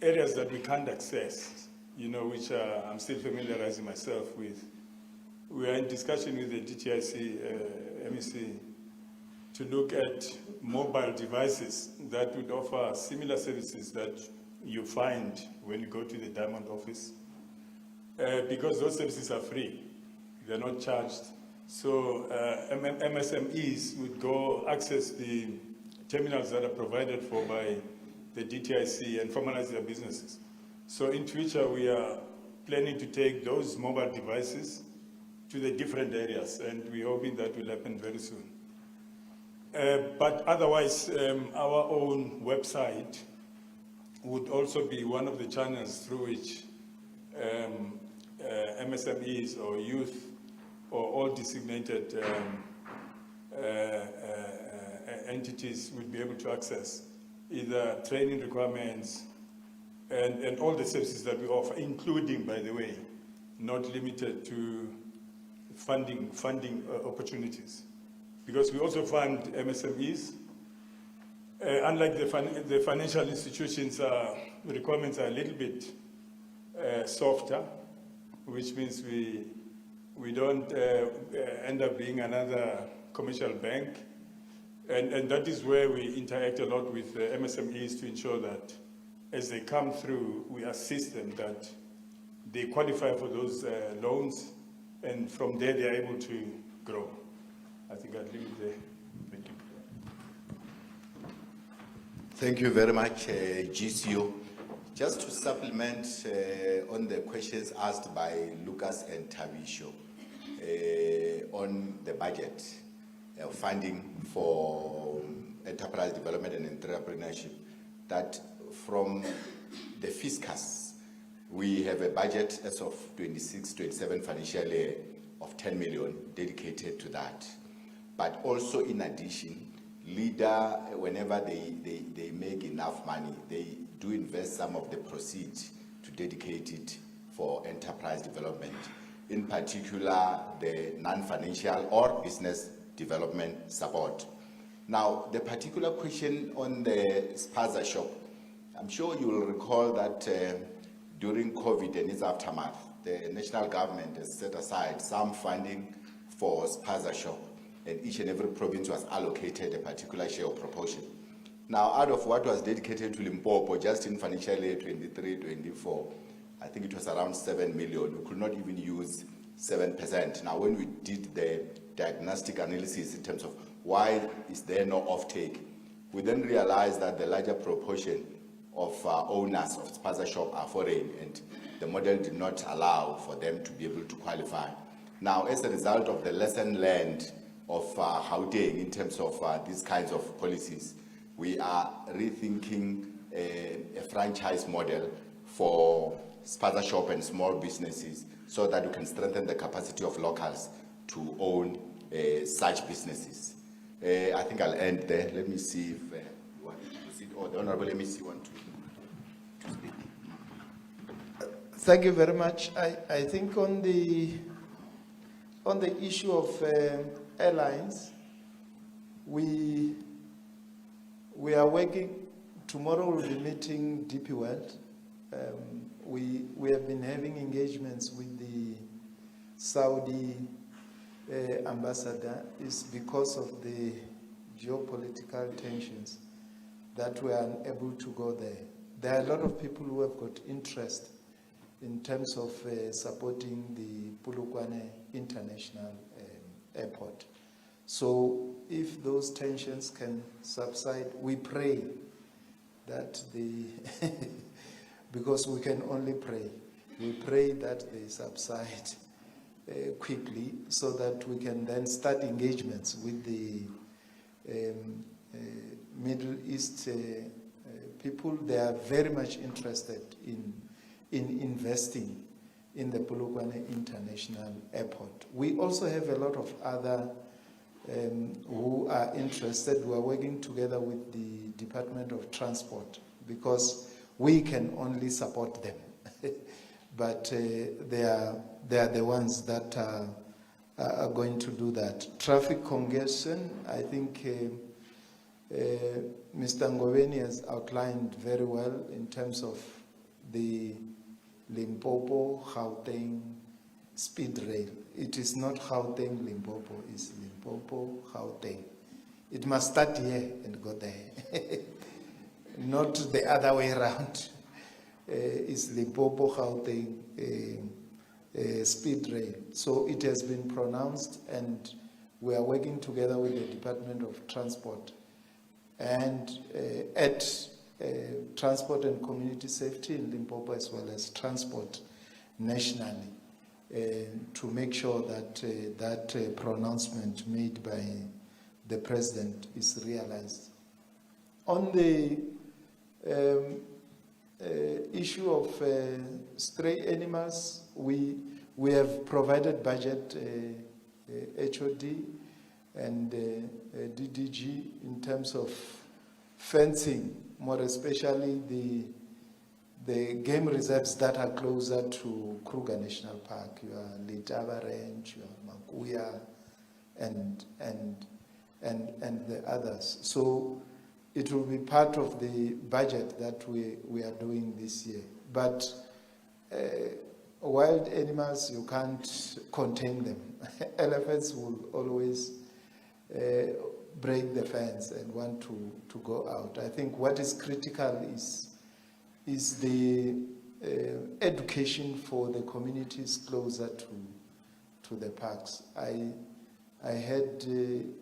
areas that we can't access, you know, which I'm still familiarizing myself with, we are in discussion with the DTIC MEC to look at mobile devices that would offer similar services that you find when you go to the Diamond office, because those services are free, they're not charged. So MSMEs would go access the terminals that are provided for by the DTIC and formalize their businesses. So in future, we are planning to take those mobile devices to the different areas, and we're hoping that will happen very soon. But otherwise, our own website would also be one of the channels through which MSMEs or youth or all designated entities would be able to access either training requirements and all the services that we offer, including, by the way, not limited to funding opportunities. Because we also fund MSMEs. Unlike the financial institutions, requirements are a little bit softer, which means we don't end up being another commercial bank. And that is where we interact a lot with MSMEs to ensure that as they come through, we assist them that they qualify for those loans, and from there they are able to grow. I think I'll leave it there. Thank you. Thank you very much, GCO. Just to supplement on the questions asked by Lucas and Tavisho on the budget funding for enterprise development and entrepreneurship, that from the fiscus, we have a budget as of 26-27 financial year of 10 million dedicated to that. But also in addition, LEADER, whenever they make enough money, they do invest some of the proceeds to dedicate it for enterprise development. In particular, the non-financial or business development support. Now, the particular question on the spaza shop, I'm sure you will recall that during COVID and its aftermath, the national government has set aside some funding for spaza shop, and each and every province was allocated a particular share or proportion. Now, out of what was dedicated to Limpopo, just in financial year 23-24, I think it was around 7 million. We could not even use 7%. Now, when we did the diagnostic analysis in terms of why is there no offtake, we then realized that the larger proportion of owners of spaza shop are foreign, and the model did not allow for them to be able to qualify. Now, as a result of the lesson learned of Gauteng in terms of these kinds of policies, we are rethinking a franchise model for spaza shop and small businesses so that we can strengthen the capacity of locals to own such businesses. I think I'll end there. Let me see if you want to proceed, or the Honorable MEC want to speak. Thank you very much. I think on the issue of airlines, we are working. Tomorrow we'll be meeting DP World. We have been having engagements with the Saudi ambassador. Is because of the geopolitical tensions that we are unable to go there. There are a lot of people who have got interest in terms of supporting the Polokwane International Airport. So if those tensions can subside, we pray that because we can only pray, we pray that they subside quickly so that we can then start engagements with the Middle East people, they are very much interested in investing in the Polokwane International Airport. We also have a lot of other who are interested, who are working together with the Department of Transport, because we can only support them. But they are the ones that are going to do that. Traffic congestion, I think Mr. Ngobeni has outlined very well in terms of the Limpopo Gauteng speed rail. It is not Gauteng Limpopo, it's Limpopo Gauteng. It must start here and go there, not the other way around. It's Limpopo Gauteng speed rail. So it has been pronounced, and we are working together with the Department of Transport and at Transport and Community Safety in Limpopo, as well as Transport nationally, to make sure that that pronouncement made by the President is realized. On the issue of stray animals, we have provided budget HOD and DDG in terms of fencing, more especially the game reserves that are closer to Kruger National Park, your Letaba Range, your Makuya, and the others. So it will be part of the budget that we are doing this year. But wild animals, you can't contain them. Elephants will always break the fence and want to go out. I think what is critical is the education for the communities closer to the parks. I had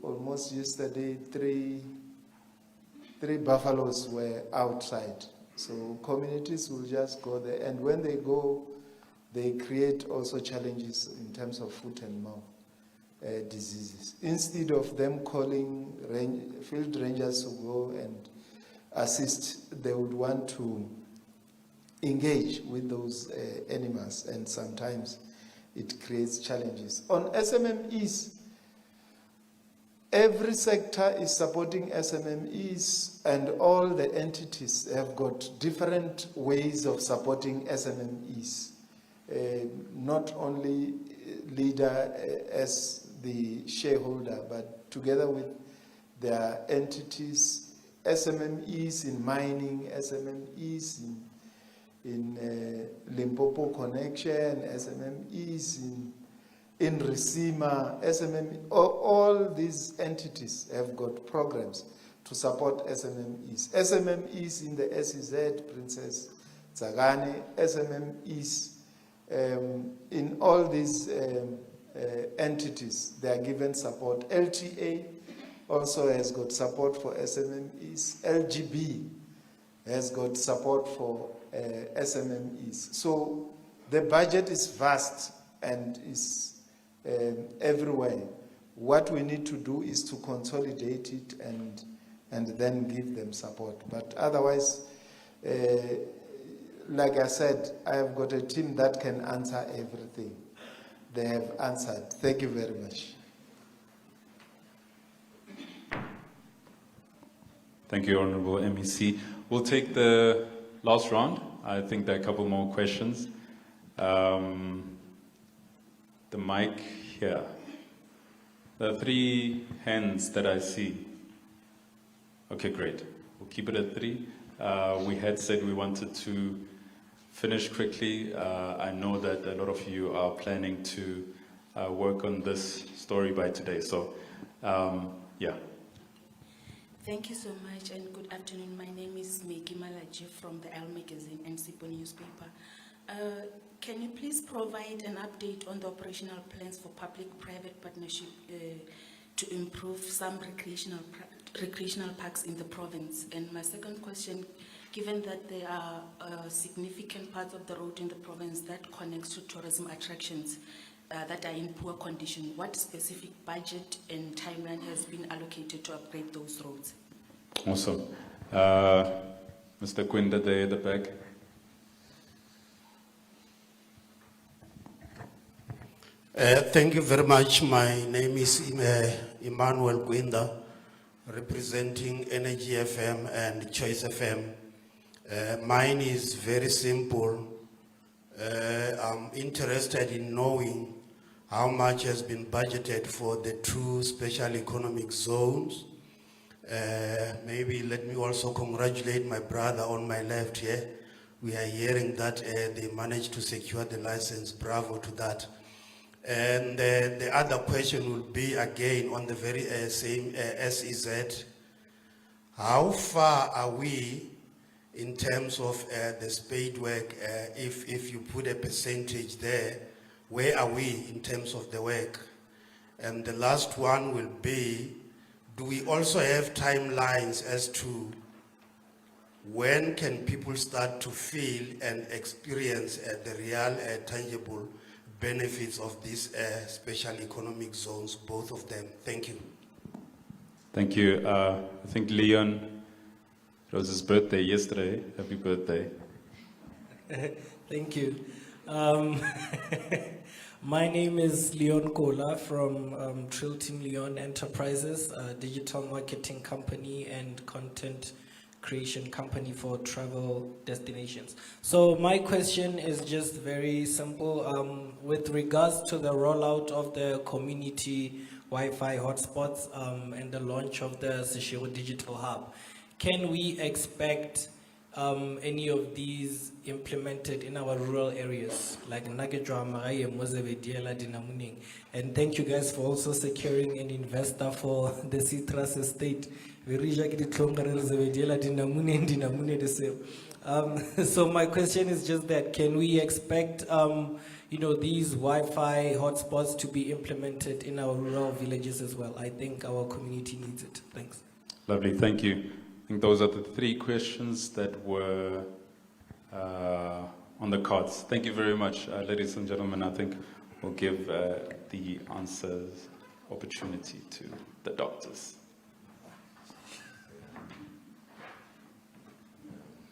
almost yesterday three buffaloes were outside. So communities will just go there, and when they go, they create also challenges in terms of foot and mouth diseases. Instead of them calling field rangers to go and assist, they would want to engage with those animals, and sometimes it creates challenges. On SMMEs, every sector is supporting SMMEs, and all the entities have got different ways of supporting SMMEs. Not only LEADER as the shareholder, but together with their entities, SMMEs in mining, SMMEs in Limpopo Connection, SMMEs in Risima, all these entities have got programs to support SMMEs. SMMEs in the SEZ, Princess Tsagane, SMMEs in all these entities, they are given support. LTA also has got support for SMMEs. LGB has got support for SMMEs. So the budget is vast and is everywhere. What we need to do is to consolidate it and then give them support. But otherwise, like I said, I have got a team that can answer everything. They have answered. Thank you very much. Thank you, Honorable MEC. We'll take the last round. I think there are a couple more questions. The mic here. There are 3 hands that I see. Okay, great. We'll keep it at 3. We had said we wanted to finish quickly. I know that a lot of you are planning to work on this story by today. So, yeah. Thank you so much and good afternoon. My name is Meki Malaji from the L Magazine and Sipo newspaper. Can you please provide an update on the operational plans for public-private partnership to improve some recreational parks in the province? And my second question, given that there are significant parts of the road in the province that connects to tourism attractions, that are in poor condition, what specific budget and timeline has been allocated to upgrade those roads? Awesome. Mr. Quinda there at the back. Thank you very much. My name is Emmanuel Gwinda, representing Energy FM and Choice FM. Mine is very simple. I'm interested in knowing how much has been budgeted for the two special economic zones. Maybe let me also congratulate my brother on my left here. We are hearing that they managed to secure the license. Bravo to that. And the other question will be again on the very same SEZ. How far are we in terms of the spade work? If you put a percentage there, where are we in terms of the work? And the last one will be, do we also have timelines as to when can people start to feel and experience the real tangible benefits of these special economic zones, both of them? Thank you. Thank you. I think Leon, it was his birthday yesterday. Happy birthday. Thank you. My name is Leon Kola from Trill Team Leon Enterprises, a digital marketing company and content creation company for travel destinations. So my question is just very simple. With regards to the rollout of the community Wi-Fi hotspots and the launch of the Seshego Digital Hub, can we expect any of these implemented in our rural areas, like Nagejwa, Maraye, Mozebe, Diela, Dinamuning? And thank you guys for also securing an investor for the Citrus estate. So my question is just that, can we expect these Wi-Fi hotspots to be implemented in our rural villages as well? I think our community needs it. Thanks. Lovely, thank you. I think those are the three questions that were on the cards. Thank you very much, ladies and gentlemen. I think we'll give the answers opportunity to the doctors.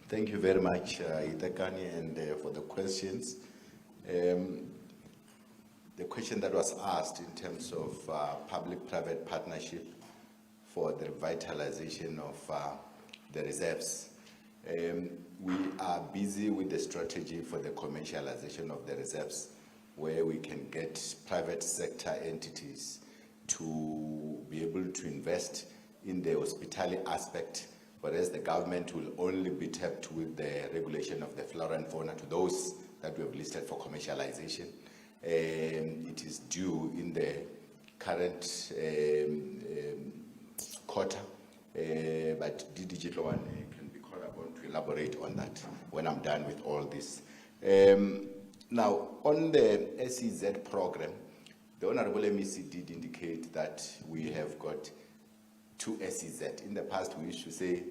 Thank you very much, Itakani, and for the questions. The question that was asked in terms of public-private partnership for the revitalization of the reserves. We are busy with the strategy for the commercialization of the reserves, where we can get private sector entities to be able to invest in the hospitality aspect, whereas the government will only be tapped with the regulation of the flora and fauna to those that we have listed for commercialization. It is due in the current quarter, but the digital one can be called upon to elaborate on that when I'm done with all this. Now, on the SEZ program, the Honorable MEC did indicate that we have got two SEZ. In the past, we used to say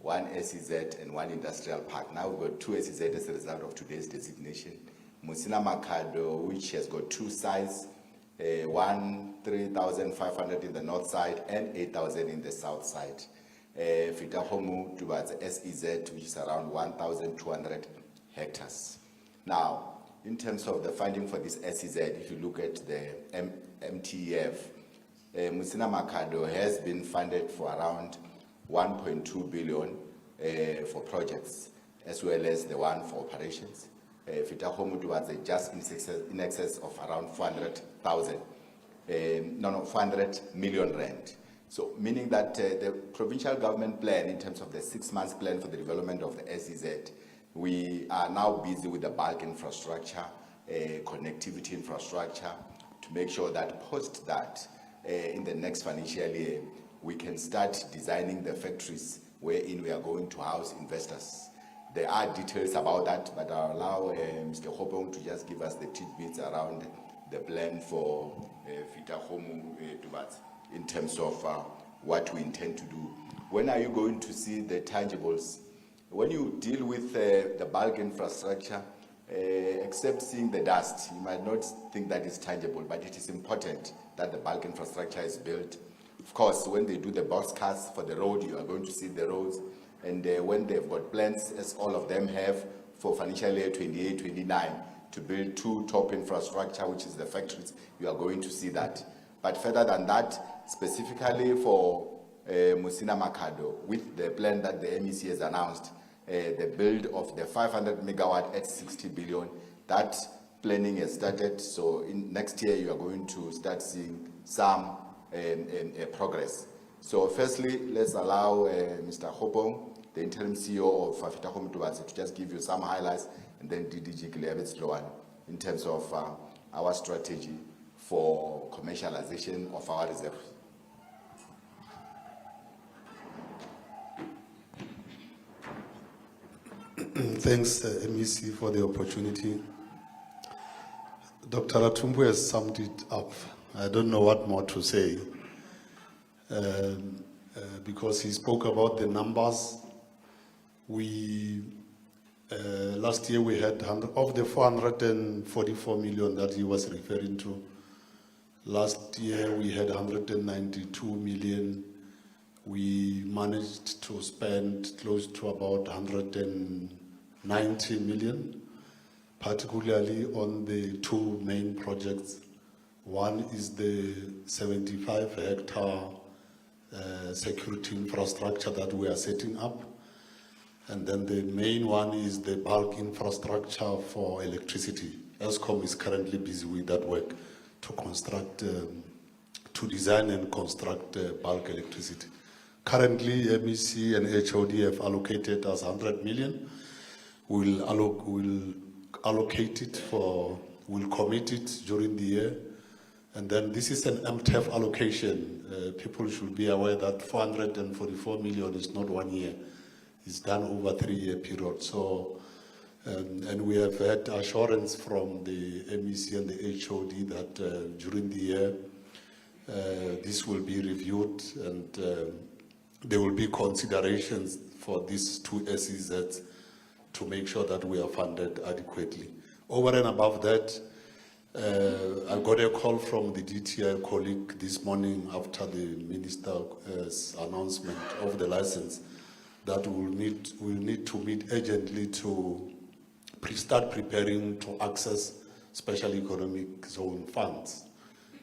one SEZ and one industrial park. Now we've got two SEZ as a result of today's designation. Musina Makado, which has got two sides, one 3,500 in the north side and 8,000 in the south side. Fitahomu towards the SEZ, which is around 1,200 hectares. Now, in terms of the funding for this SEZ, if you look at the MTEF, Musina Makado has been funded for around 1.2 billion for projects, as well as the one for operations. Fitahomu towards just in excess of around 400,000, 400 million rand. So meaning that the provincial government plan, in terms of the 6 months plan for the development of the SEZ, we are now busy with the bulk infrastructure, connectivity infrastructure, to make sure that post that, in the next financial year, we can start designing the factories wherein we are going to house investors. There are details about that, but I'll allow Mr. Hopong to just give us the tidbits around the plan for Fitahomu in terms of what we intend to do. When are you going to see the tangibles? When you deal with the bulk infrastructure, Except seeing the dust, you might not think that it's tangible, but it is important that the bulk infrastructure is built. Of course, when they do the box cuts for the road, you are going to see the roads. And when they've got plans, as all of them have, for financial year 28-29, to build 2 top infrastructure, which is the factories, you are going to see that. But further than that, specifically for Musina Makado, with the plan that the MEC has announced, the build of the 500 megawatt at 60 billion, that planning has started. So in next year, you are going to start seeing some progress. So firstly, let's allow Mr. Hopong, the interim CEO of Afitako Mtubatse, to just give you some highlights, and then DDG Kilebet Sloan in terms of our strategy for commercialization of our reserves. Thanks, MEC, for the opportunity. Dr. Atumbu has summed it up. I don't know what more to say because he spoke about the numbers. Last year we had of the 444 million that he was referring to. Last year we had 192 million. We managed to spend close to about 190 million, particularly on the 2 main projects. One is the 75-hectare security infrastructure that we are setting up. And then the main one is the bulk infrastructure for electricity. ESCOM is currently busy with that work to construct, to design and construct bulk electricity. Currently, MEC and HOD have allocated us 100 million. We'll allocate it we'll commit it during the year. And then this is an MTEF allocation. People should be aware that 444 million is not 1 year. It's done over a 3-year period. So, and we have had assurance from the MEC and the HOD that during the year, this will be reviewed and there will be considerations for these 2 SEZs to make sure that we are funded adequately. Over and above that, I got a call from the DTI colleague this morning after the minister's announcement of the license that we'll need to meet urgently to start preparing to access special economic zone funds.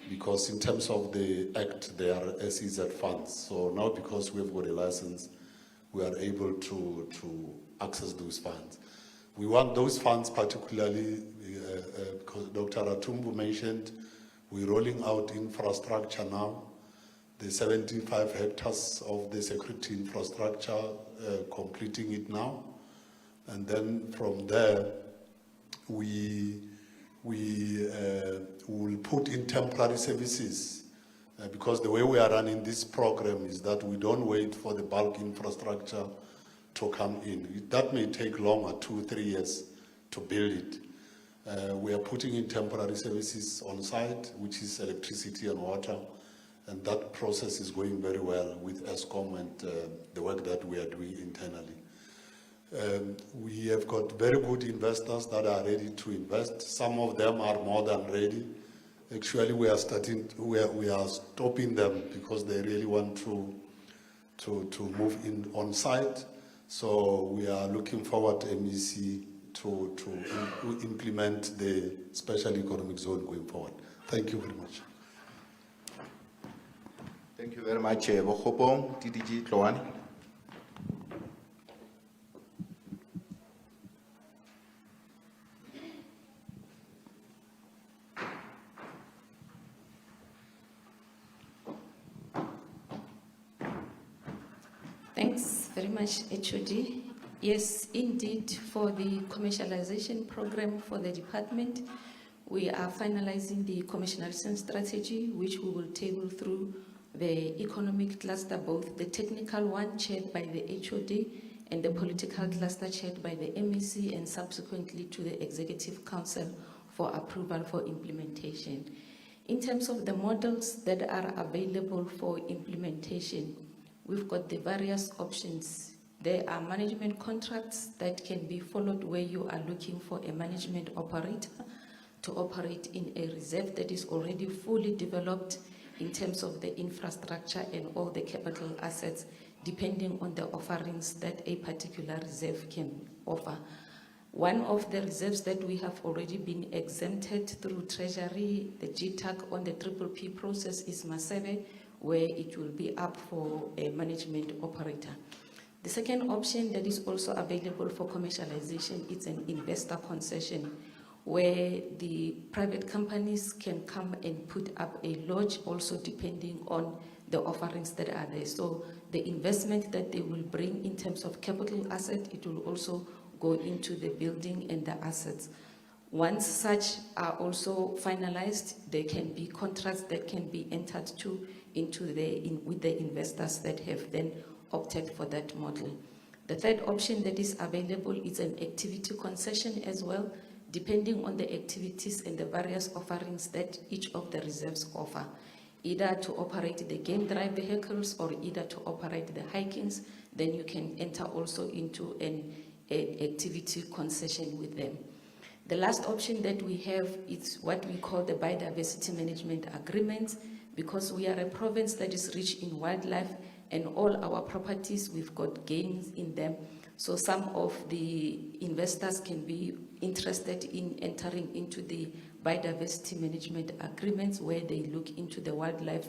Because in terms of the Act, they are SEZ funds. So now because we've got a license, we are able to access those funds. We want those funds particularly, because Dr. Atumbu mentioned, we're rolling out infrastructure now. The 75 hectares of the security infrastructure, completing it now. And then from there, we will put in temporary services because the way we are running this program is that we don't wait for the bulk infrastructure to come in. That may take longer, 2-3 years to build it. We are putting in temporary services on site, which is electricity and water, and that process is going very well with ESCOM and the work that we are doing internally. We have got very good investors that are ready to invest. Some of them are more than ready. Actually, we are stopping them because they really want to move in on site. So we are looking forward to MEC to implement the special economic zone going forward. Thank you very much. Thank you very much, Bohopong, DDG Tloane. Thanks very much, HOD. Yes, indeed, for the commercialization program for the department, we are finalizing the commercialization strategy, which we will table through the economic cluster, both the technical one chaired by the HOD and the political cluster chaired by the MEC, and subsequently to the Executive Council for approval for implementation. In terms of the models that are available for implementation, we've got the various options There are management contracts that can be followed where you are looking for a management operator to operate in a reserve that is already fully developed in terms of the infrastructure and all the capital assets, depending on the offerings that a particular reserve can offer. One of the reserves that we have already been exempted through Treasury, the GTAC on the PPP process is Masebe, where it will be up for a management operator. The second option that is also available for commercialization is an investor concession, where the private companies can come and put up a lodge, also depending on the offerings that are there. So the investment that they will bring in terms of capital asset, it will also go into the building and the assets. Once such are also finalized, there can be contracts that can be entered with the investors that have then opted for that model. The third option that is available is an activity concession as well, depending on the activities and the various offerings that each of the reserves offer, either to operate the game drive vehicles or either to operate the hikings. Then you can enter also into an activity concession with them. The last option that we have is what we call the biodiversity management agreement, because we are a province that is rich in wildlife and all our properties, we've got games in them. So some of the investors can be interested in entering into the biodiversity management agreements where they look into the wildlife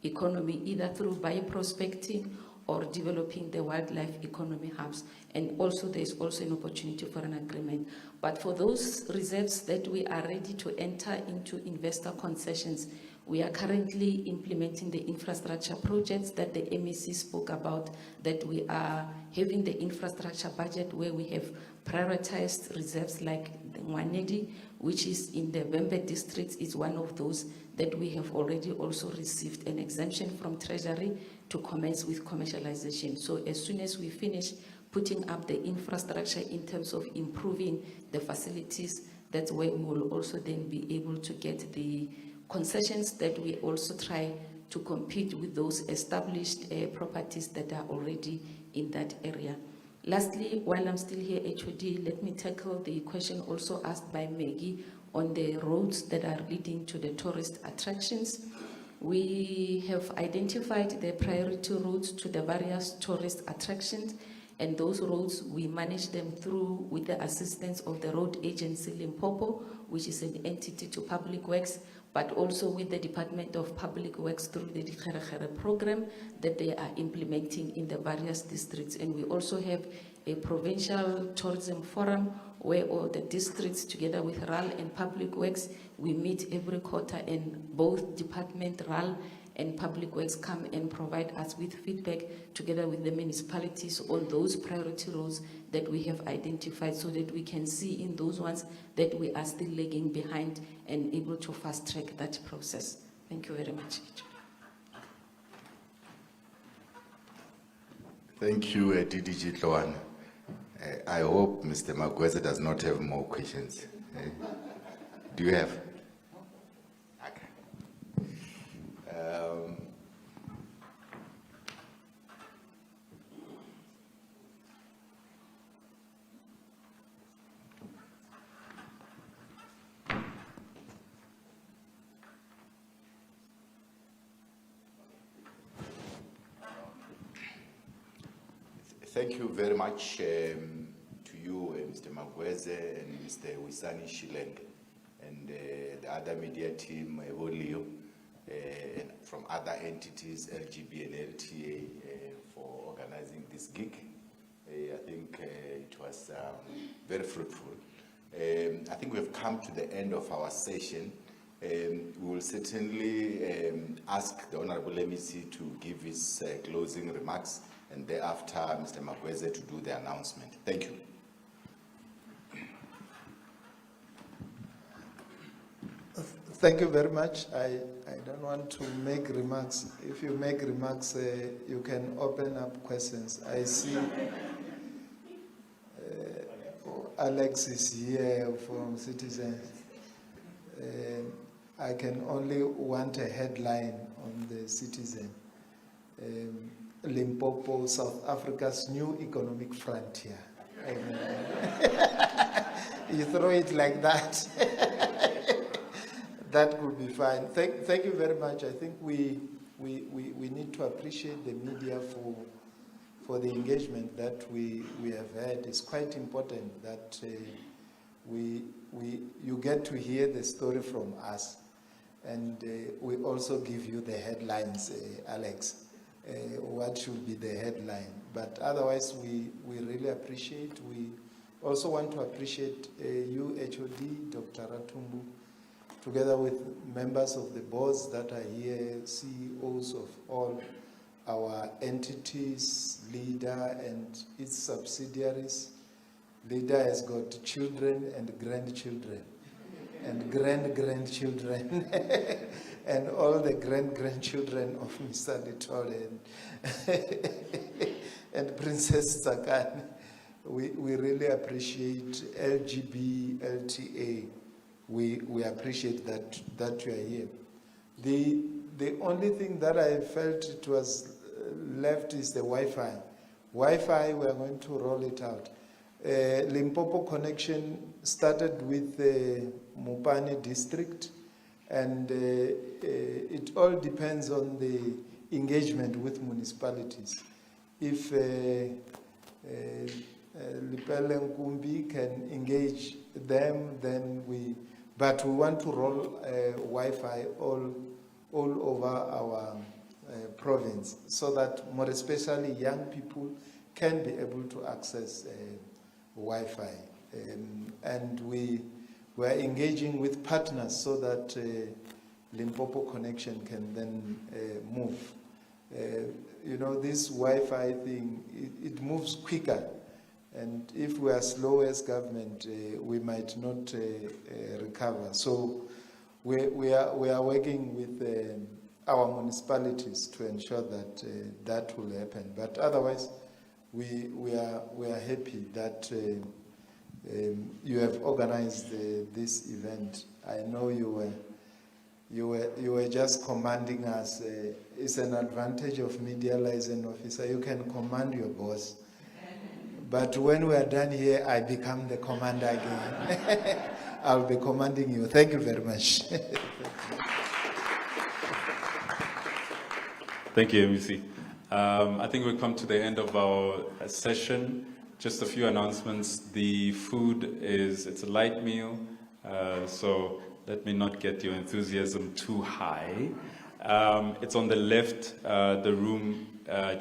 economy, either through bioprospecting or developing the wildlife economy hubs. And also there's also an opportunity for an agreement. But for those reserves that we are ready to enter into investor concessions, we are currently implementing the infrastructure projects that the MEC spoke about, that we are having the infrastructure budget where we have prioritized reserves like the Mwanedi, which is in the Vembe district, is one of those that we have already also received an exemption from Treasury to commence with commercialization. So as soon as we finish putting up the infrastructure in terms of improving the facilities, that's where we will also then be able to get the concessions that we also try to compete with those established properties that are already in that area. Lastly, while I'm still here, HOD, let me tackle the question also asked by Maggie on the roads that are leading to the tourist attractions. We have identified the priority routes to the various tourist attractions, and those roads, we manage them through with the assistance of the road agency Limpopo, which is an entity to Public Works, but also with the Department of Public Works through the Tshitereke program that they are implementing in the various districts. And we also have a provincial tourism forum where all the districts, together with RAL and Public Works, we meet every quarter, and both Department, RAL and Public Works come and provide us with feedback together with the municipalities on those priority roads that we have identified, so that we can see in those ones that we are still lagging behind and able to fast track that process. Thank you very much. Thank you, DDG Tloan. I hope Mr. Magweze does not have more questions. Do you have? Okay. Thank you very much to you, Mr. Magweze and Mr. Wisani Shileng, and the other media team, Volio, and from other entities, LGB and LTA, for organizing this gig. I think it was very fruitful. I think we have come to the end of our session. We will certainly ask the Honorable MEC to give his closing remarks, and thereafter Mr. Magweze to do the announcement. Thank you. Thank you very much. I don't want to make remarks. If you make remarks, you can open up questions. I see Alex is here from Citizens. I can only want a headline on the Citizen. Limpopo, South Africa's new economic frontier. And, you throw it like that, that could be fine. Thank you very much. I think we need to appreciate the media for the engagement that we have had. It's quite important that you get to hear the story from us, and we also give you the headlines, Alex. What should be the headline? But otherwise, we really appreciate. We also want to appreciate you, HOD, Dr. Ratumbu, together with members of the boards that are here, CEOs of all our entities, LEDET and its subsidiaries. LEDET has got children and grandchildren and grandchildren and all the grandchildren of Mr. Little and Princess Tsakan. We really appreciate LGB, LTA. We appreciate that you are here. The only thing that I felt it was left is the Wi-Fi. Wi-Fi, we are going to roll it out. Limpopo connection started with Mupani district, and it all depends on the engagement with municipalities. If Lipele Nkumbi can engage them, then but we want to roll Wi-Fi all over our province, so that more especially young people can be able to access Wi-Fi. And we are engaging with partners so that Limpopo connection can then move. You know, this Wi-Fi thing, it moves quicker. And if we are slow as government, we might not recover. So we are working with our municipalities to ensure that that will happen. But otherwise, we are happy that you have organized this event. I know you were just commanding us. It's an advantage of media liaison officer. You can command your boss. But when we are done here, I become the commander again. I'll be commanding you. Thank you very much. Thank you, MEC. I think we've come to the end of our session. Just a few announcements. The food it's a light meal, so let me not get your enthusiasm too high. It's on the left, the room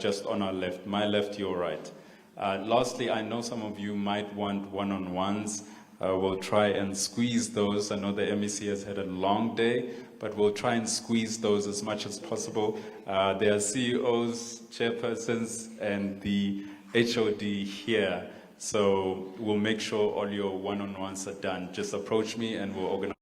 just on our left, my left, your right. Lastly, I know some of you might want one-on-ones. We'll try and squeeze those. I know the MEC has had a long day, but we'll try and squeeze those as much as possible. There are CEOs, chairpersons, and the HOD here. So we'll make sure all your one-on-ones are done. Just approach me and we'll organize.